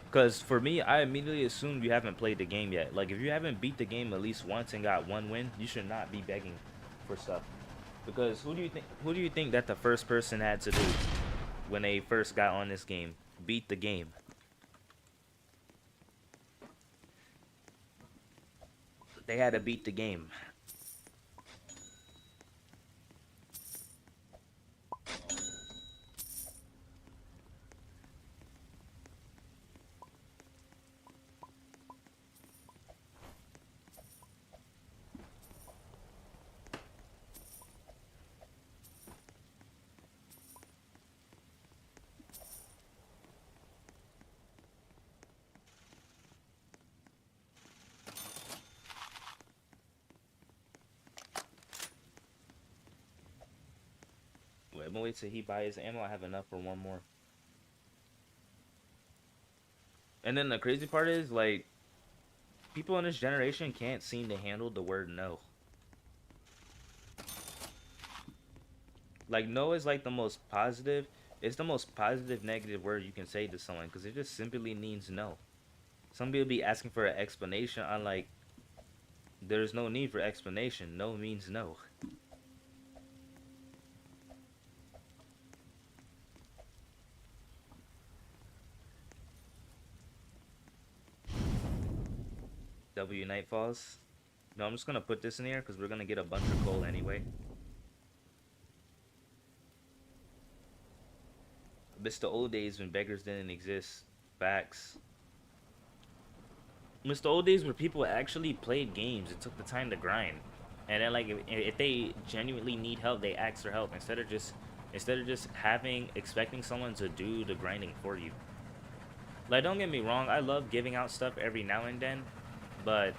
Because for me, I immediately assume you haven't played the game yet. Like, if you haven't beat the game at least once and got 1 win, you should not be begging for stuff. Because who do you think that the first person had to do when they first got on this game? Beat the game. They had to beat the game. Wait, I'm gonna wait till he buys his ammo. I have enough for one more. And then the crazy part is, like, people in this generation can't seem to handle the word no. Like, no is like the most positive. It's the most positive negative word you can say to someone because it just simply means no. Some people be asking for an explanation. I'm like, there's no need for explanation. No means no. W Nightfalls. No, I'm just gonna put this in here because we're gonna get a bunch of coal anyway. Miss the old days when beggars didn't exist. Facts. Miss the old days where people actually played games. It took the time to grind, and then like if they genuinely need help, they ask for help instead of just having expecting someone to do the grinding for you. Like, don't get me wrong, I love giving out stuff every now and then, but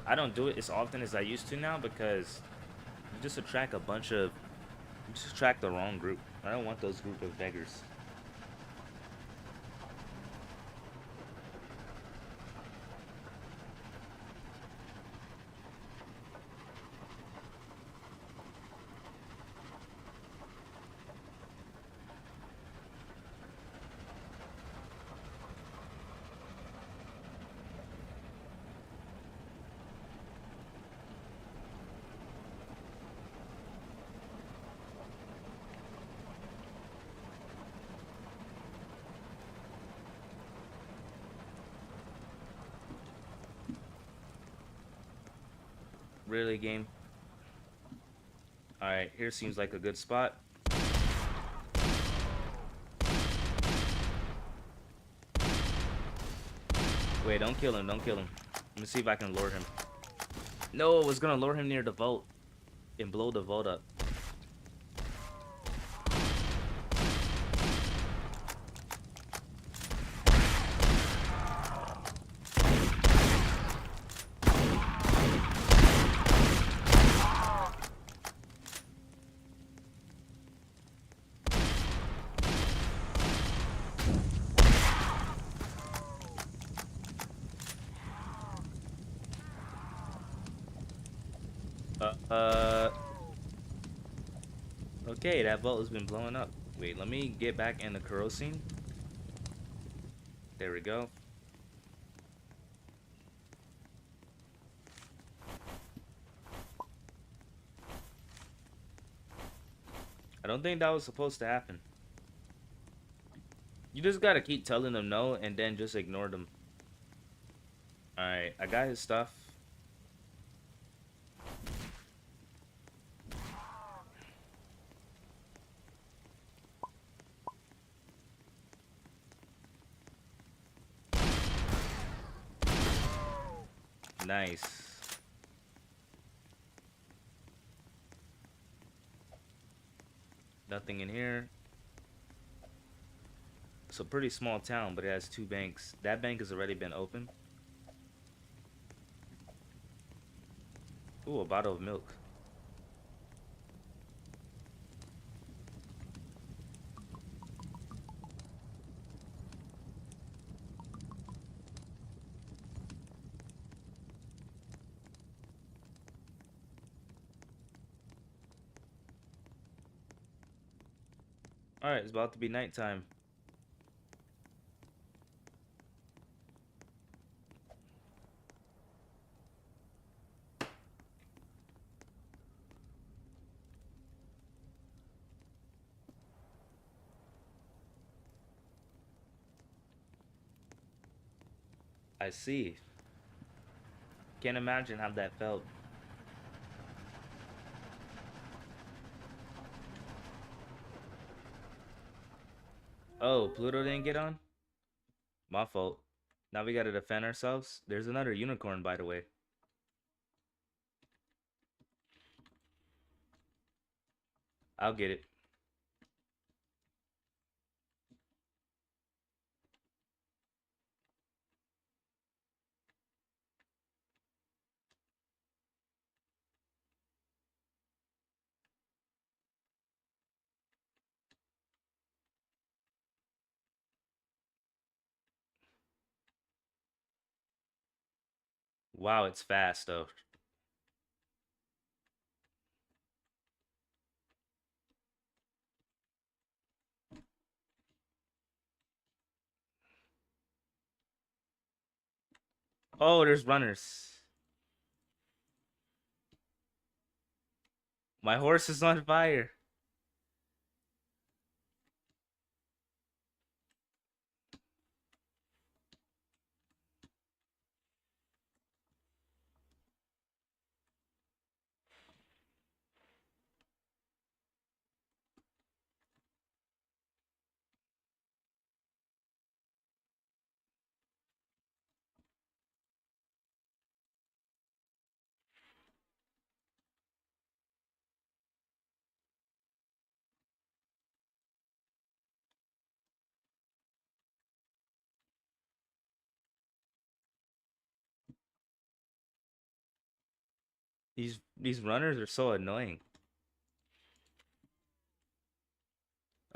I don't do it as often as I used to now because you just attract a bunch of you just attract the wrong group. I don't want those group of beggars. Really, game? Alright, here seems like a good spot. Wait, don't kill him, don't kill him. Let me see if I can lure him. No, I was gonna lure him near the vault and blow the vault up. Uh, uh, okay, that vault has been blowing up. Wait, let me get back in the kerosene. There we go. I don't think that was supposed to happen. You just gotta keep telling them no and then just ignore them. Alright, I got his stuff. Nice. Nothing in here. It's a pretty small town, but it has 2 banks. That bank has already been opened. Ooh, a bottle of milk. Alright, it's about to be nighttime. I see. Can't imagine how that felt. Oh, Pluto didn't get on? My fault. Now we gotta defend ourselves. There's another unicorn, by the way. I'll get it. Wow, it's fast, though. Oh, there's runners. My horse is on fire. These runners are so annoying.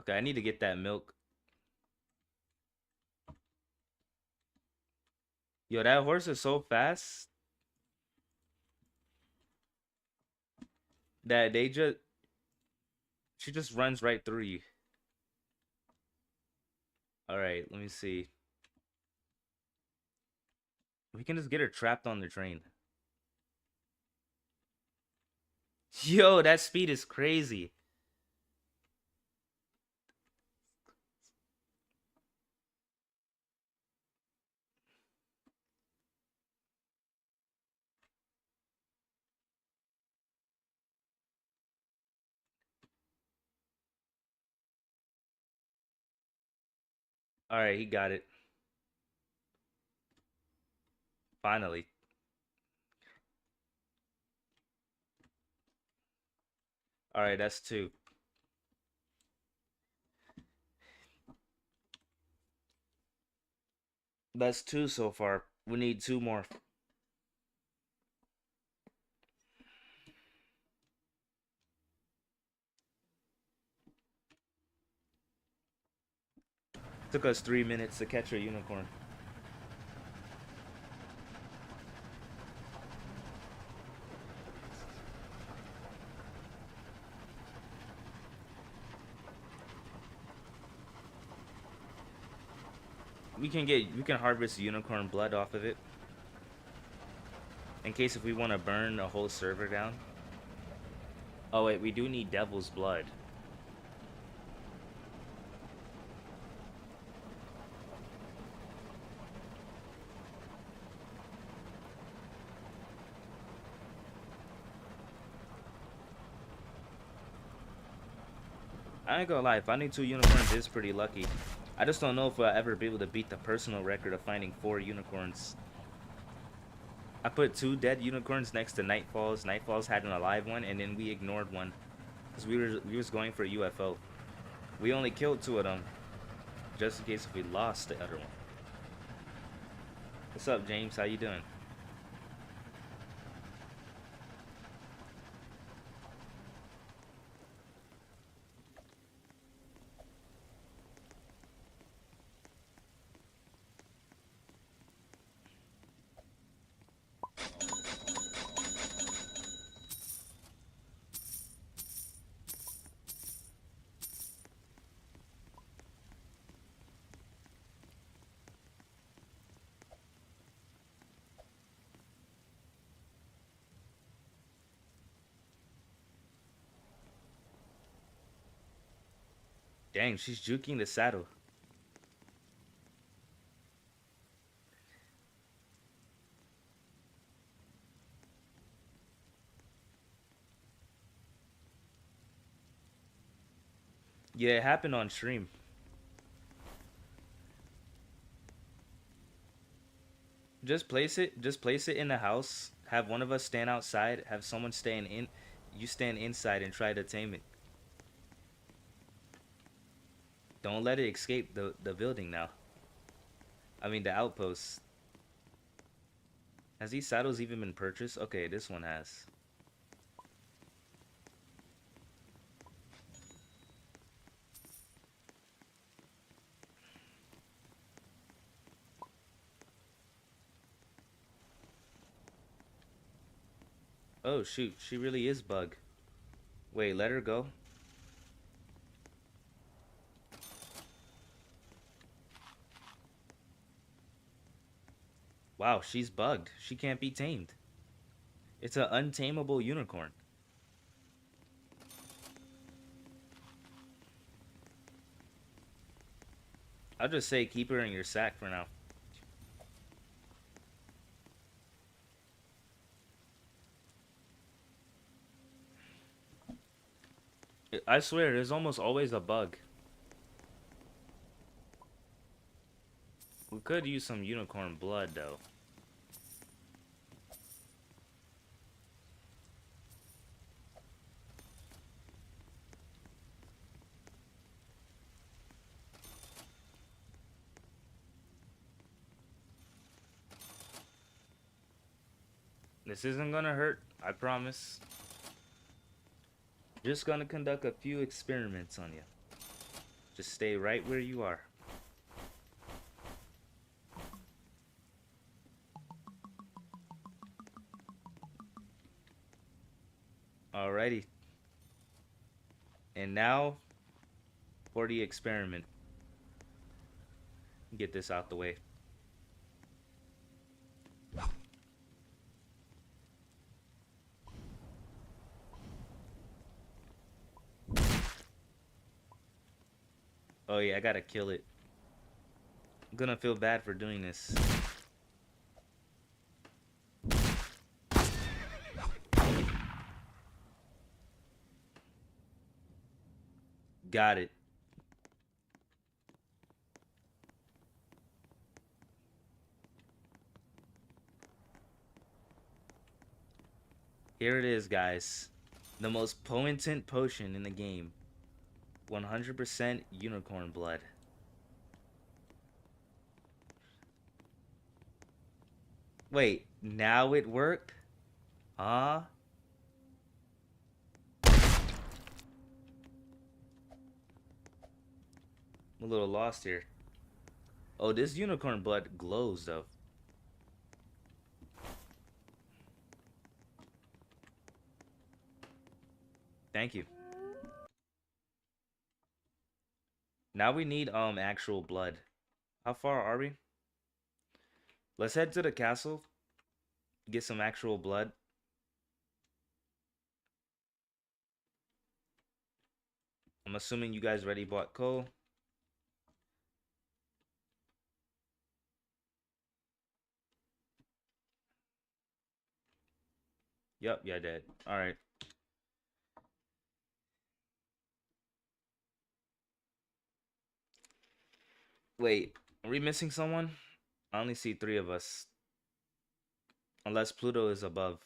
Okay, I need to get that milk. Yo, that horse is so fast that she just runs right through you. All right, let me see. We can just get her trapped on the train. Yo, that speed is crazy. All right, he got it. Finally. All right, that's 2. That's 2 so far. We need 2 more. Took us 3 minutes to catch a unicorn. We can harvest unicorn blood off of it. In case if we want to burn a whole server down. Oh wait, we do need devil's blood. I ain't gonna lie, finding 2 unicorns is pretty lucky. I just don't know if we'll ever be able to beat the personal record of finding 4 unicorns. I put 2 dead unicorns next to Nightfalls. Nightfalls had an alive one, and then we ignored one because we was going for UFO. We only killed 2 of them just in case if we lost the other one. What's up, James? How you doing? Dang, she's juking the saddle. Yeah, it happened on stream. Just place it in the house. Have one of us stand outside. Have someone stand in. You stand inside and try to tame it. Don't let it escape the building now. I mean the outpost. Has these saddles even been purchased? Okay, this one has. Oh shoot, she really is bug. Wait, let her go. Wow, she's bugged. She can't be tamed. It's an untamable unicorn. I'll just say keep her in your sack for now. I swear, there's almost always a bug. We could use some unicorn blood though. This isn't gonna hurt, I promise. Just gonna conduct a few experiments on you. Just stay right where you are. Alrighty. And now for the experiment. Get this out the way. Oh yeah, I gotta kill it. I'm gonna feel bad for doing this. Got it. Here it is, guys. The most potent potion in the game. 100% unicorn blood. Wait, now it worked? Huh? I'm a little lost here. Oh, this unicorn blood glows though. Thank you. Now we need actual blood. How far are we? Let's head to the castle. Get some actual blood. I'm assuming you guys already bought coal. Yep, yeah, I did. Alright. Wait, are we missing someone? I only see 3 of us. Unless Pluto is above.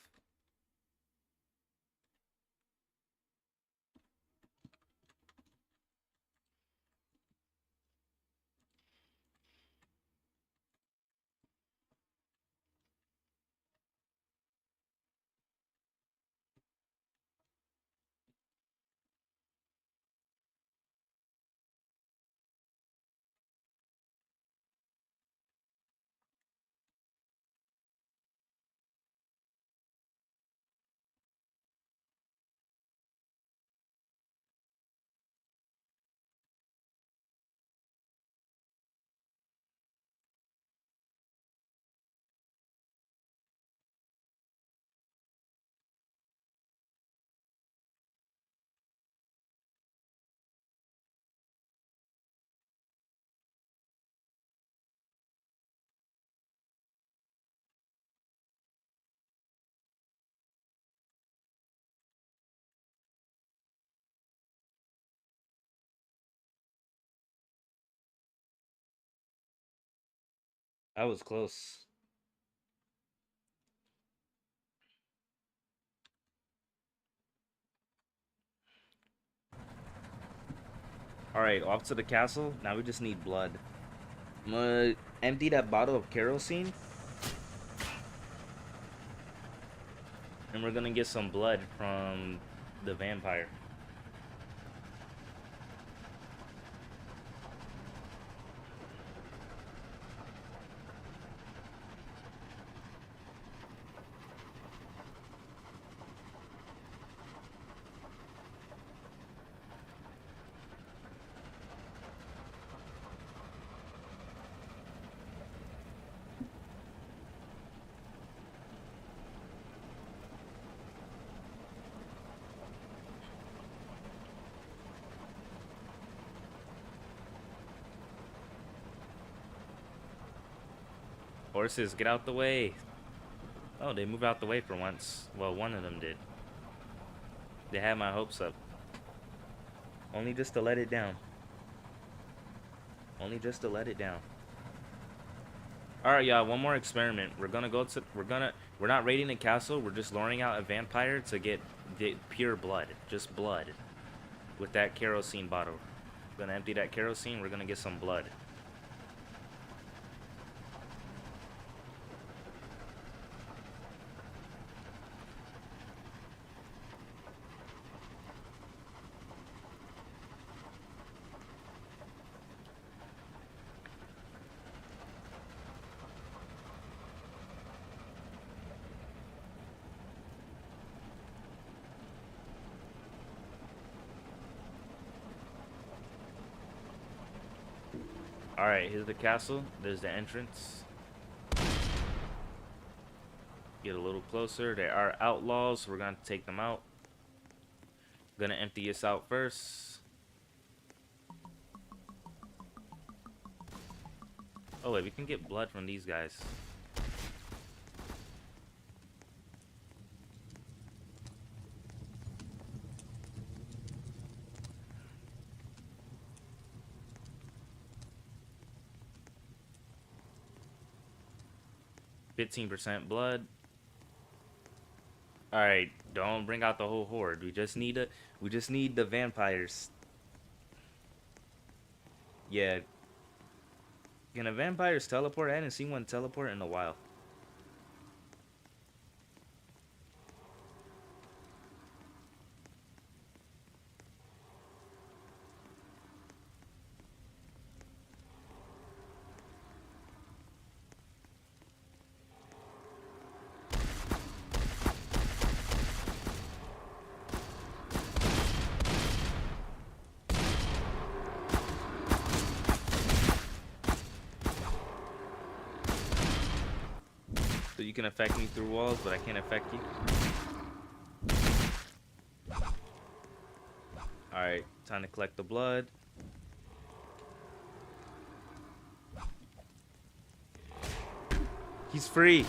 I was close. Alright, off to the castle. Now we just need blood. I'm gonna empty that bottle of kerosene. And we're gonna get some blood from the vampire. Horses, get out the way. Oh, they moved out the way for once. Well, one of them did. They had my hopes up. Only just to let it down. Only just to let it down. Alright, y'all, one more experiment. We're not raiding the castle, we're just luring out a vampire to get the pure blood. Just blood. With that kerosene bottle. We're gonna empty that kerosene, we're gonna get some blood. Alright, here's the castle. There's the entrance. Get a little closer. There are outlaws, so we're gonna take them out. Gonna empty this out first. Oh wait, we can get blood from these guys. %15 blood. Alright, don't bring out the whole horde. We just need the vampires. Yeah. Can a vampires teleport? I haven't seen one teleport in a while. So you can affect me through walls, but I can't affect you. Alright, time to collect the blood. He's free.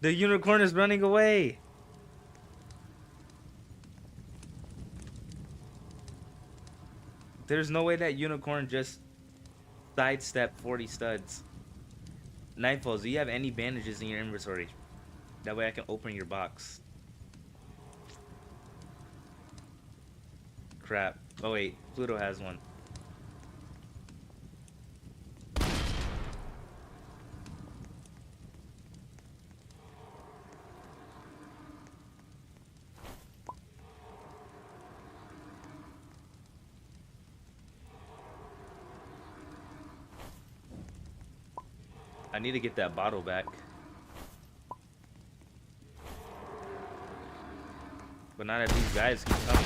The unicorn is running away. There's no way that unicorn just sidestepped 40 studs. Nightfalls, do you have any bandages in your inventory? That way I can open your box. Crap. Oh wait, Pluto has one. I need to get that bottle back. But not if these guys keep coming.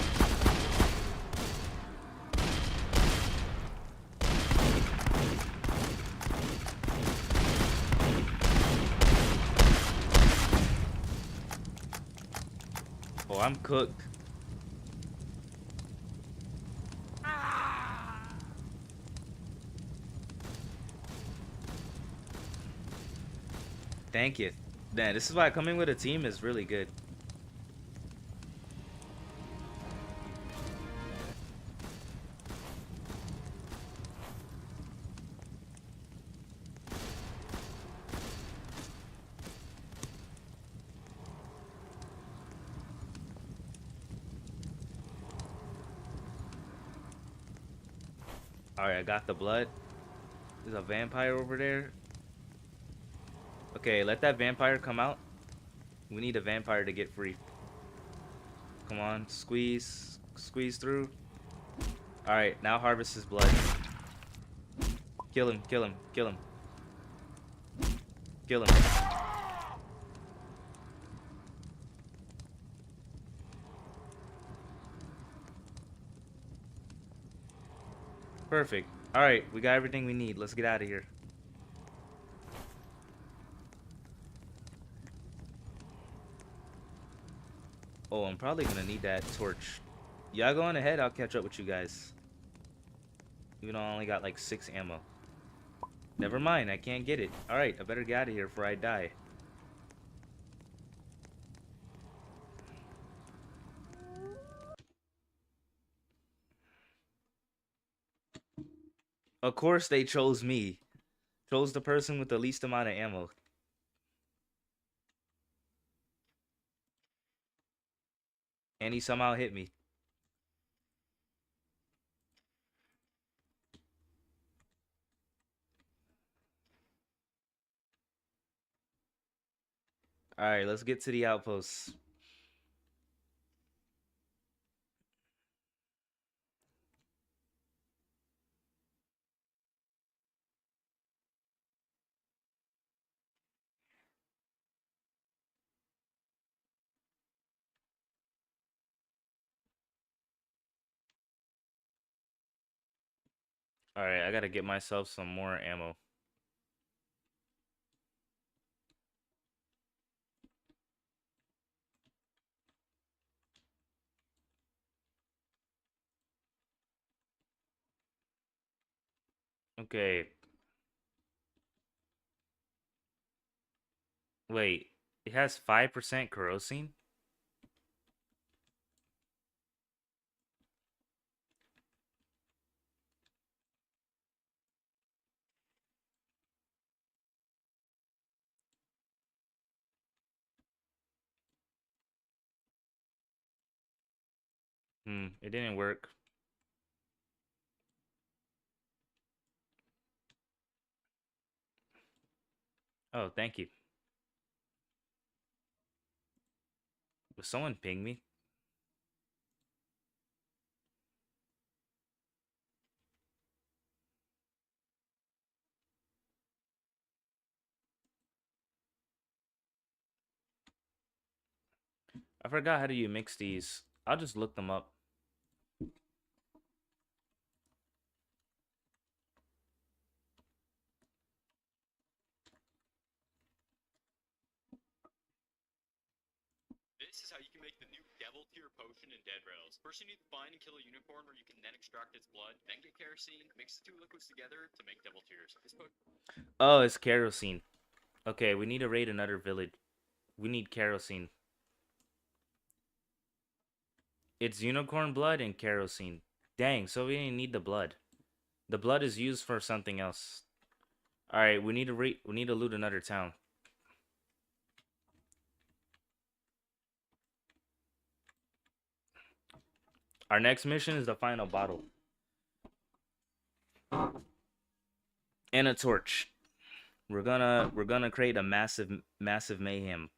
Oh, I'm cooked. Thank you. Man, this is why coming with a team is really good. Alright, I got the blood. There's a vampire over there. Okay, let that vampire come out. We need a vampire to get free. Come on, squeeze. Squeeze through. Alright, now harvest his blood. Kill him, kill him, kill him. Kill him. Perfect. Alright, we got everything we need. Let's get out of here. Oh, I'm probably gonna need that torch. Y'all go on ahead, I'll catch up with you guys. Even though I only got like 6 ammo. Never mind, I can't get it. Alright, I better get out of here before I die. Of course they chose me. Chose the person with the least amount of ammo. And he somehow hit me. Alright, let's get to the outposts. Alright, I gotta get myself some more ammo. Okay. Wait, it has 5% kerosene? It didn't work. Oh, thank you. Was someone ping me? I forgot how do you mix these. I'll just look them up. This is how you can make the new Devil Tier potion in Dead Rails. First you need to find and kill a unicorn where you can then extract its blood, then get kerosene, mix the two liquids together to make Devil Tiers. Oh, it's kerosene. Okay, we need to raid another village. We need kerosene. It's unicorn blood and kerosene. Dang, so we didn't need the blood. The blood is used for something else. All right, we need to loot another town. Our next mission is the final bottle and a torch. We're gonna create a massive mayhem.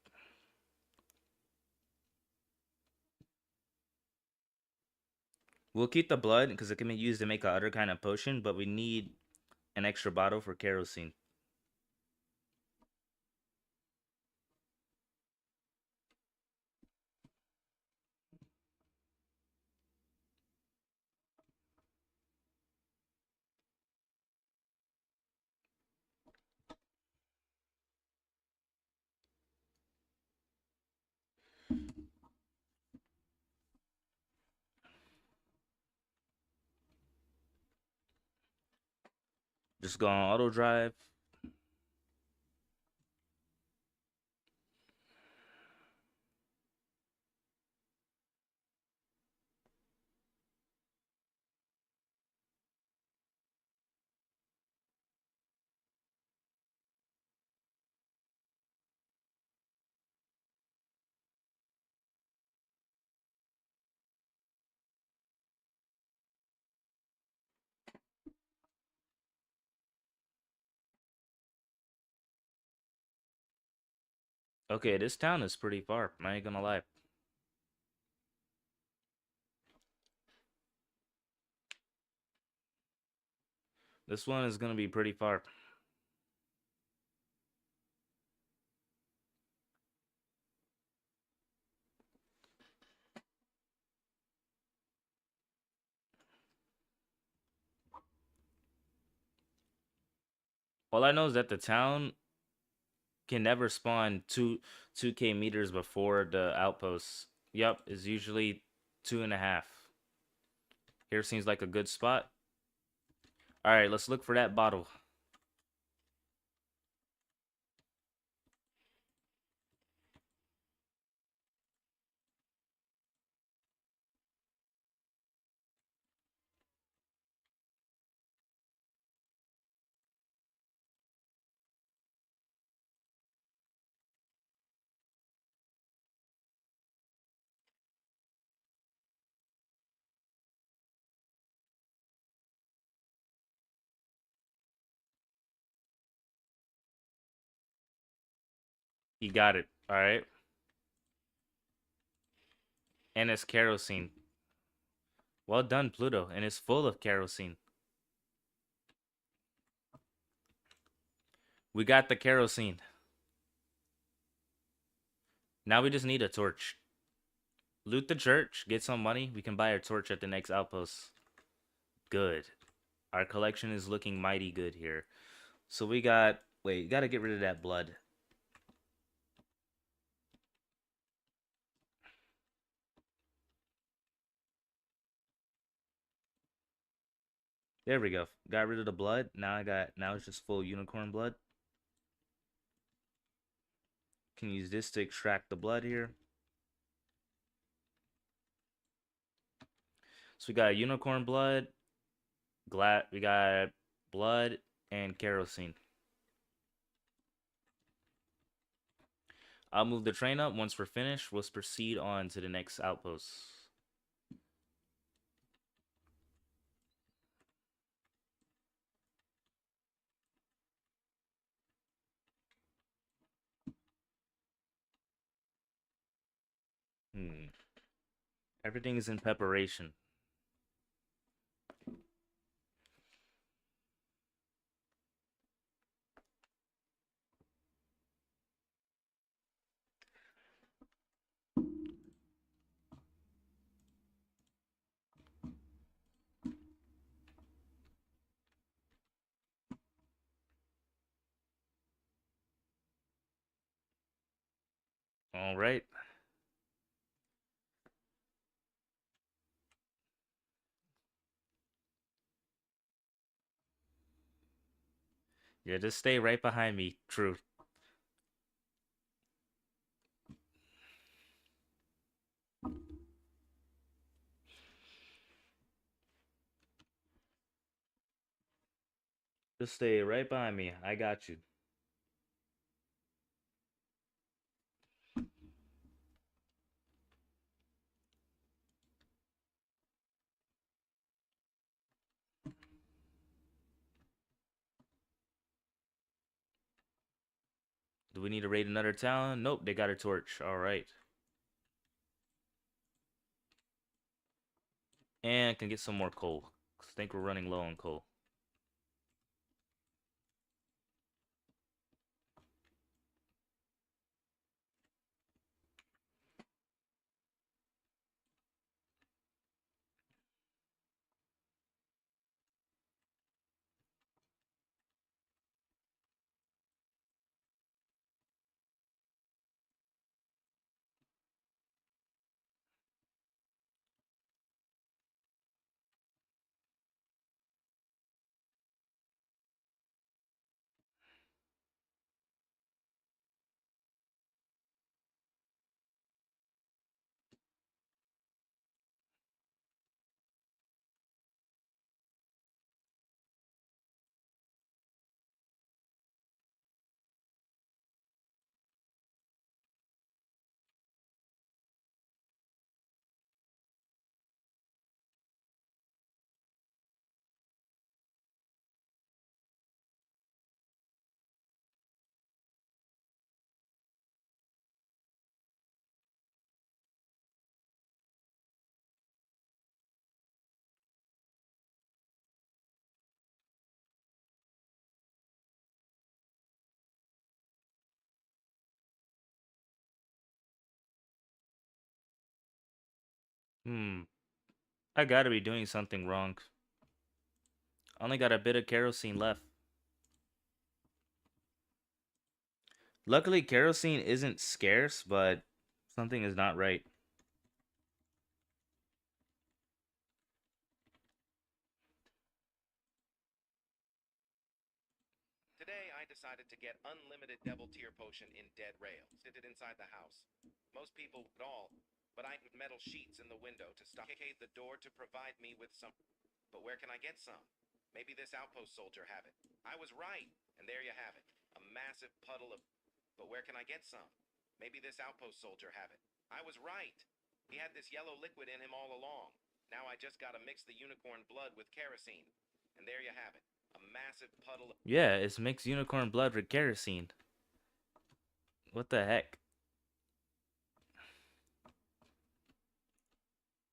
We'll keep the blood because it can be used to make a other kind of potion, but we need an extra bottle for kerosene. Just go on auto drive. Okay, this town is pretty far. I ain't gonna lie. This one is gonna be pretty far. All I know is that the town can never spawn 2K meters before the outposts. Yep, is usually 2.5. Here seems like a good spot. All right, let's look for that bottle. You got it. All right. And it's kerosene. Well done, Pluto. And it's full of kerosene. We got the kerosene. Now we just need a torch. Loot the church, get some money. We can buy a torch at the next outpost. Good. Our collection is looking mighty good here. So we got... Wait, you gotta get rid of that blood. There we go. Got rid of the blood. Now it's just full unicorn blood. Can use this to extract the blood here. So we got unicorn blood, we got blood and kerosene. I'll move the train up. Once we're finished, let's proceed on to the next outpost. Everything is in preparation. All right. Yeah, just stay right behind me. True. Just stay right behind me. I got you. Do we need to raid another town? Nope, they got a torch. All right. And can get some more coal. I think we're running low on coal. Hmm. I gotta be doing something wrong. I only got a bit of kerosene left. Luckily, kerosene isn't scarce, but something is not right. Today, I decided to get unlimited devil tier potion in dead rails. Did it inside the house. Most people would all, but I put metal sheets in the window to stockade the door to provide me with some. But where can I get some? Maybe this outpost soldier have it. I was right, and there you have it. A massive puddle of. But where can I get some? Maybe this outpost soldier have it. I was right. He had this yellow liquid in him all along. Now I just gotta mix the unicorn blood with kerosene. And there you have it. A massive puddle of. Yeah, it's mixed unicorn blood with kerosene. What the heck?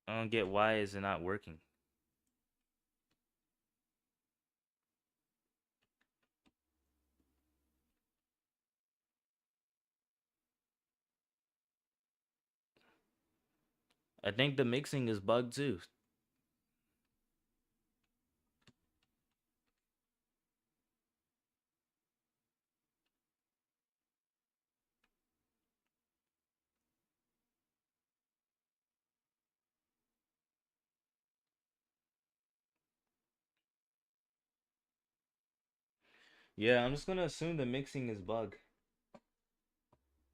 I don't get why is it not working. I think the mixing is bugged too. Yeah, I'm just gonna assume the mixing is bug.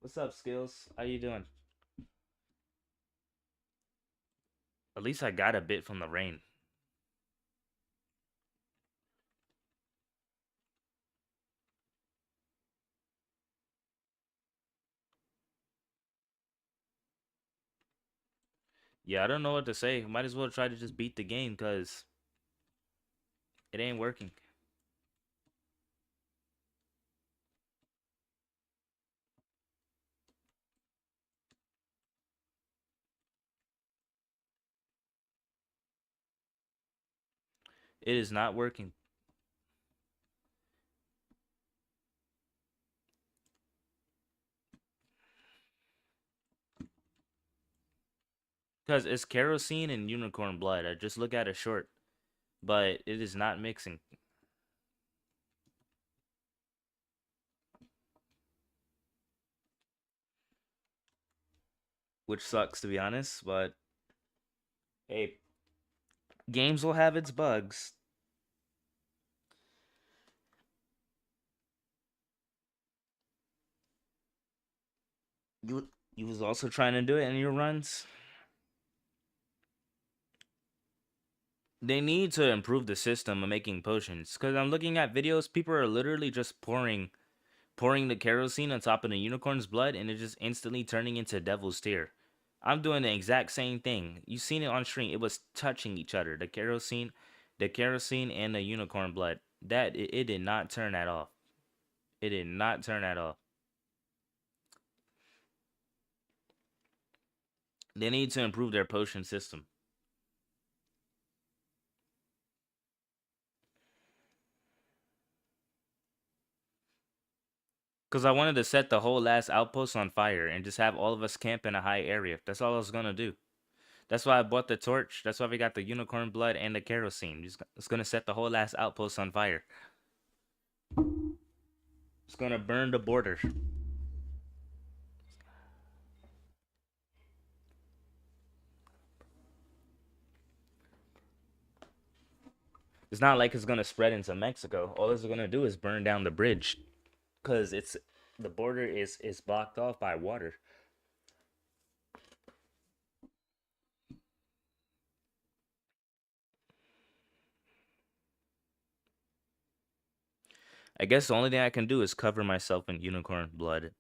What's up, Skills? How you doing? At least I got a bit from the rain. Yeah, I don't know what to say. Might as well try to just beat the game because it ain't working. It is not working. Because it's kerosene and unicorn blood. I just look at it short. But it is not mixing. Which sucks to be honest, but hey, games will have its bugs. You was also trying to do it in your runs? They need to improve the system of making potions. Cause I'm looking at videos, people are literally just pouring the kerosene on top of the unicorn's blood, and it's just instantly turning into devil's tear. I'm doing the exact same thing. You seen it on stream. It was touching each other. The kerosene and the unicorn blood. It did not turn at all. It did not turn at all. They need to improve their potion system. Cause I wanted to set the whole last outpost on fire and just have all of us camp in a high area. That's all I was gonna do. That's why I bought the torch. That's why we got the unicorn blood and the kerosene. It's gonna set the whole last outpost on fire. It's gonna burn the border. It's not like it's gonna spread into Mexico. All it's gonna do is burn down the bridge, cause it's the border is blocked off by water. I guess the only thing I can do is cover myself in unicorn blood.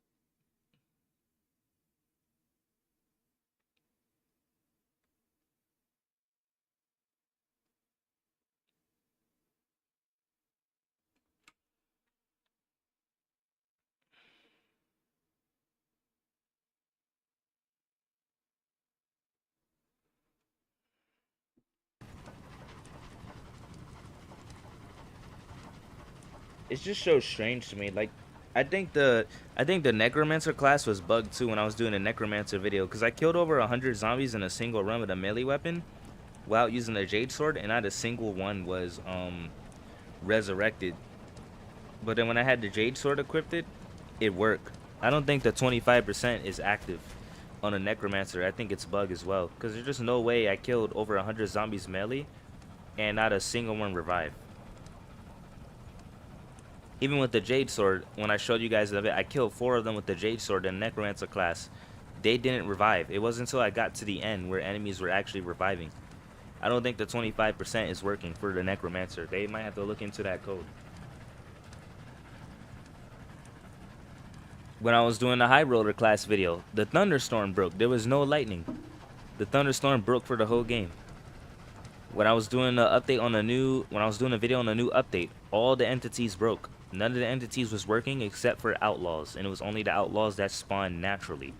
It just so strange to me. Like, I think the I think the necromancer class was bugged too when I was doing a necromancer video, cause I killed over 100 zombies in a single run with a melee weapon without using a jade sword, and not a single one was resurrected. But then when I had the jade sword equipped, it worked. I don't think the 25% is active on a necromancer. I think it's bug as well, cause there's just no way I killed over 100 zombies melee and not a single one revived. Even with the Jade Sword, when I showed you guys of it, I killed 4 of them with the Jade Sword in Necromancer class. They didn't revive. It wasn't until I got to the end where enemies were actually reviving. I don't think the 25% is working for the Necromancer. They might have to look into that code. When I was doing the High Roller class video, the thunderstorm broke. There was no lightning. The thunderstorm broke for the whole game. When I was doing the update on the new, when I was doing a video on the new update, all the entities broke. None of the entities was working except for outlaws, and it was only the outlaws that spawned naturally.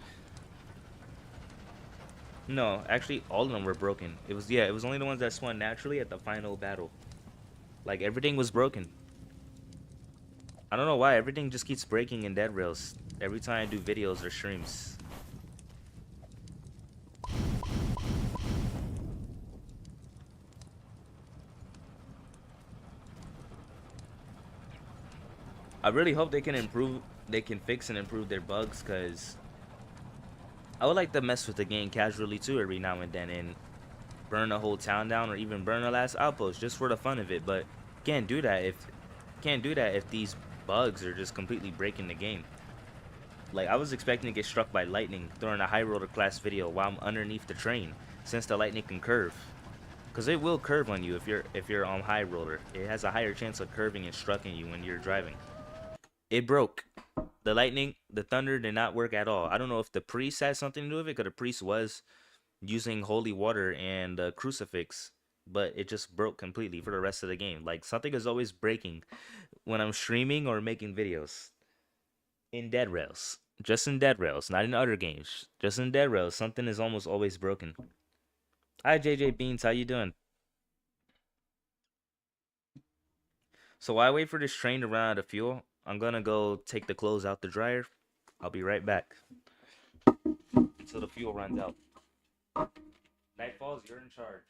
No, actually, all of them were broken. It was, yeah, it was only the ones that spawned naturally at the final battle. Like, everything was broken. I don't know why, everything just keeps breaking in Dead Rails every time I do videos or streams. I really hope they can fix and improve their bugs, because I would like to mess with the game casually too every now and then and burn a whole town down or even burn a last outpost just for the fun of it. But can't do that if these bugs are just completely breaking the game. Like, I was expecting to get struck by lightning during a high roller class video while I'm underneath the train, since the lightning can curve. Cause it will curve on you if you're on high roller. It has a higher chance of curving and striking you when you're driving. It broke. The thunder did not work at all. I don't know if the priest had something to do with it, because the priest was using holy water and a crucifix, but it just broke completely for the rest of the game. Like, something is always breaking when I'm streaming or making videos. In Dead Rails. Just in Dead Rails, not in other games. Just in Dead Rails, something is almost always broken. Hi JJ Beans, how you doing? So while I wait for this train to run out of fuel, I'm gonna go take the clothes out the dryer. I'll be right back until the fuel runs out. Nightfalls, you're in charge.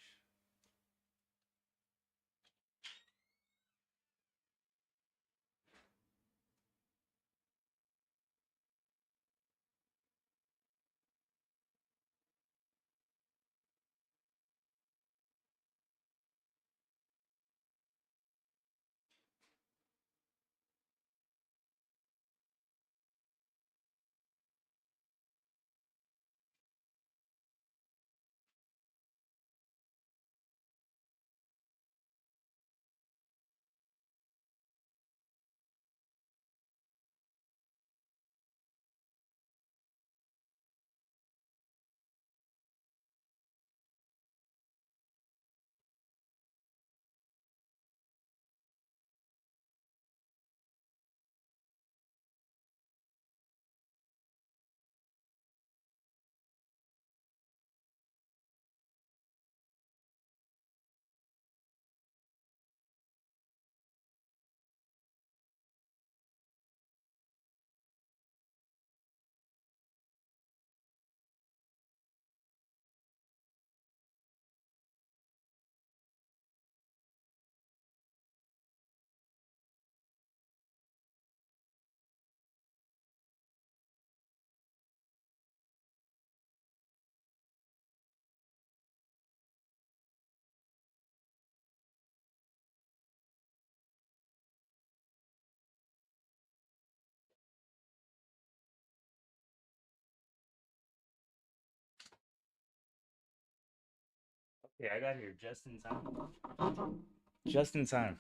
Yeah, I got here just in time. Just in time.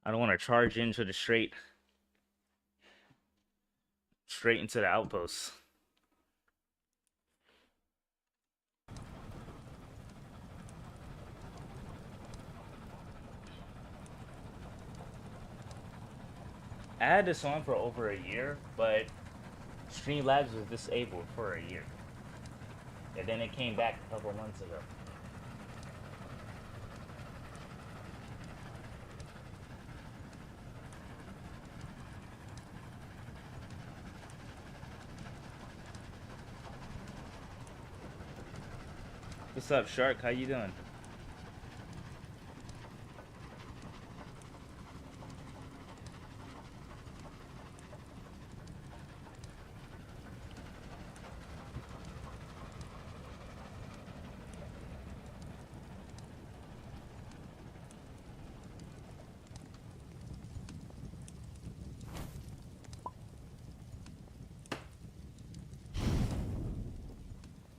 I don't want to charge into the straight into the outpost. I had this on for over a year, but Streamlabs was disabled for a year. And then it came back a couple months ago. What's up, Shark? How you doing?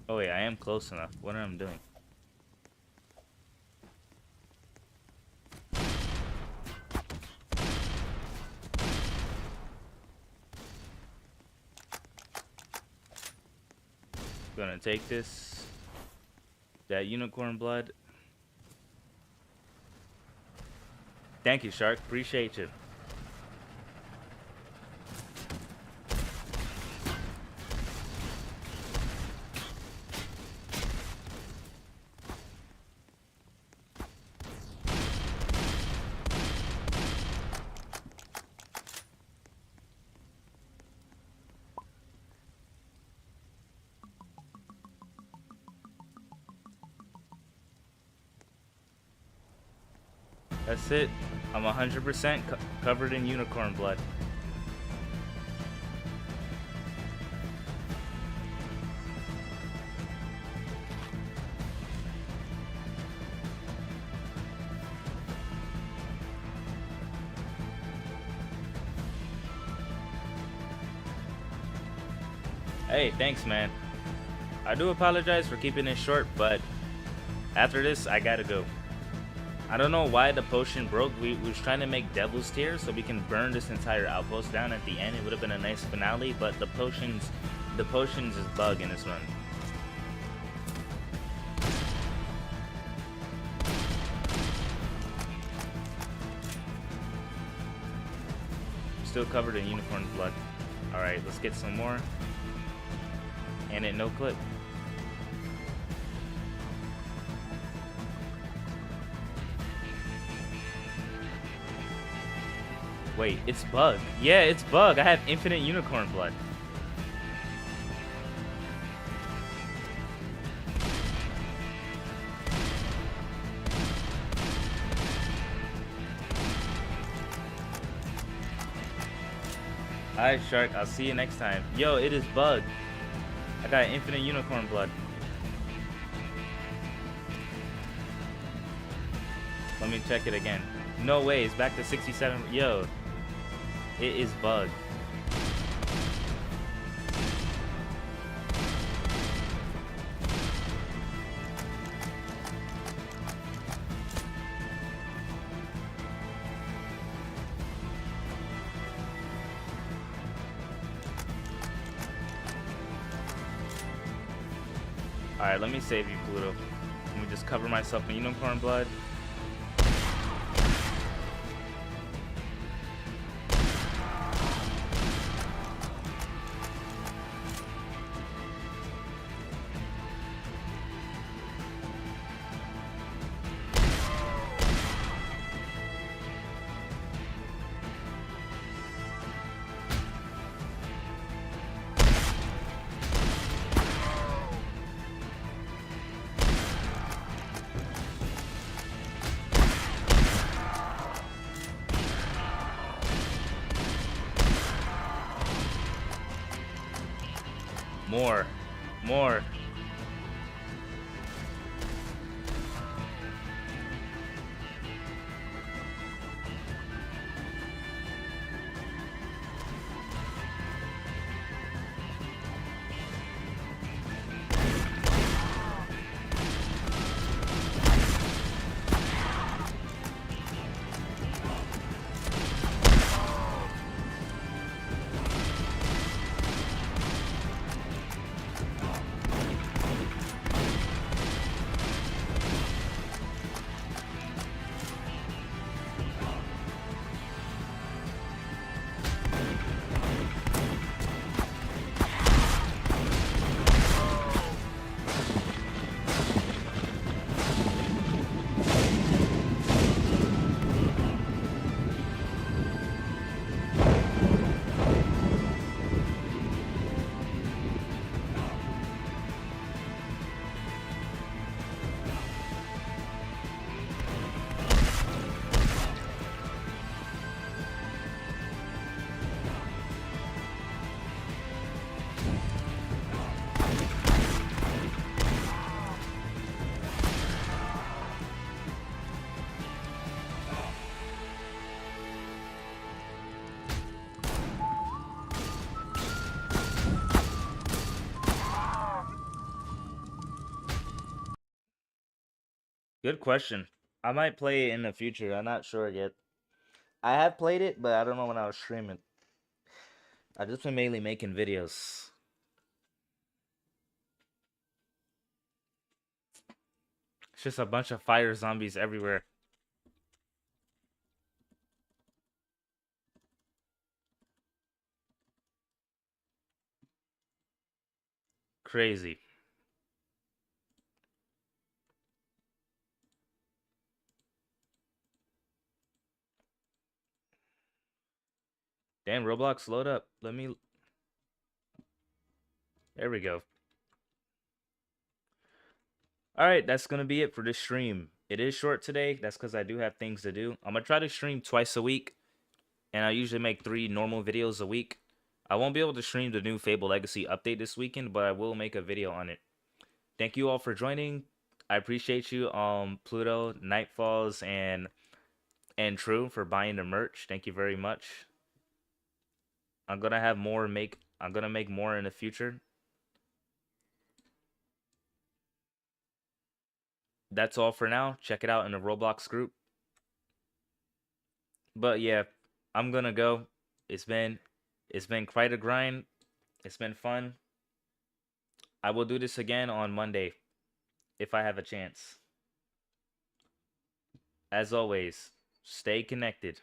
Oh yeah, I am close enough. What am I doing? Gonna take this. That unicorn blood. Thank you, Shark. Appreciate you. That's it. I'm 100% covered in unicorn blood. Hey, thanks, man. I do apologize for keeping it short, but after this, I gotta go. I don't know why the potion broke. We was trying to make Devil's Tear so we can burn this entire outpost down at the end. It would have been a nice finale, but the potions is bug in this run. Still covered in unicorn blood. Alright, let's get some more. And it no clip. Wait, it's bug. Yeah, it's bug. I have infinite unicorn blood. Alright, Shark. I'll see you next time. Yo, it is bug. I got infinite unicorn blood. Let me check it again. No way, it's back to 67. Yo, it is bug. Alright, let me save you, Pluto. Let me just cover myself in unicorn blood. More. Good question. I might play it in the future. I'm not sure yet. I have played it, but I don't know when I was streaming. I just been mainly making videos. It's just a bunch of fire zombies everywhere. Crazy. Damn, Roblox, load up. Let me. There we go. All right, that's gonna be it for this stream. It is short today. That's because I do have things to do. I'm gonna try to stream twice a week, and I usually make 3 normal videos a week. I won't be able to stream the new Fable Legacy update this weekend, but I will make a video on it. Thank you all for joining. I appreciate you, Pluto, Nightfalls, and True for buying the merch. Thank you very much. I'm gonna have more make. I'm gonna make more in the future. That's all for now. Check it out in the Roblox group. But yeah, I'm gonna go. It's been it's been quite a grind. It's been fun. I will do this again on Monday if I have a chance. As always, stay connected.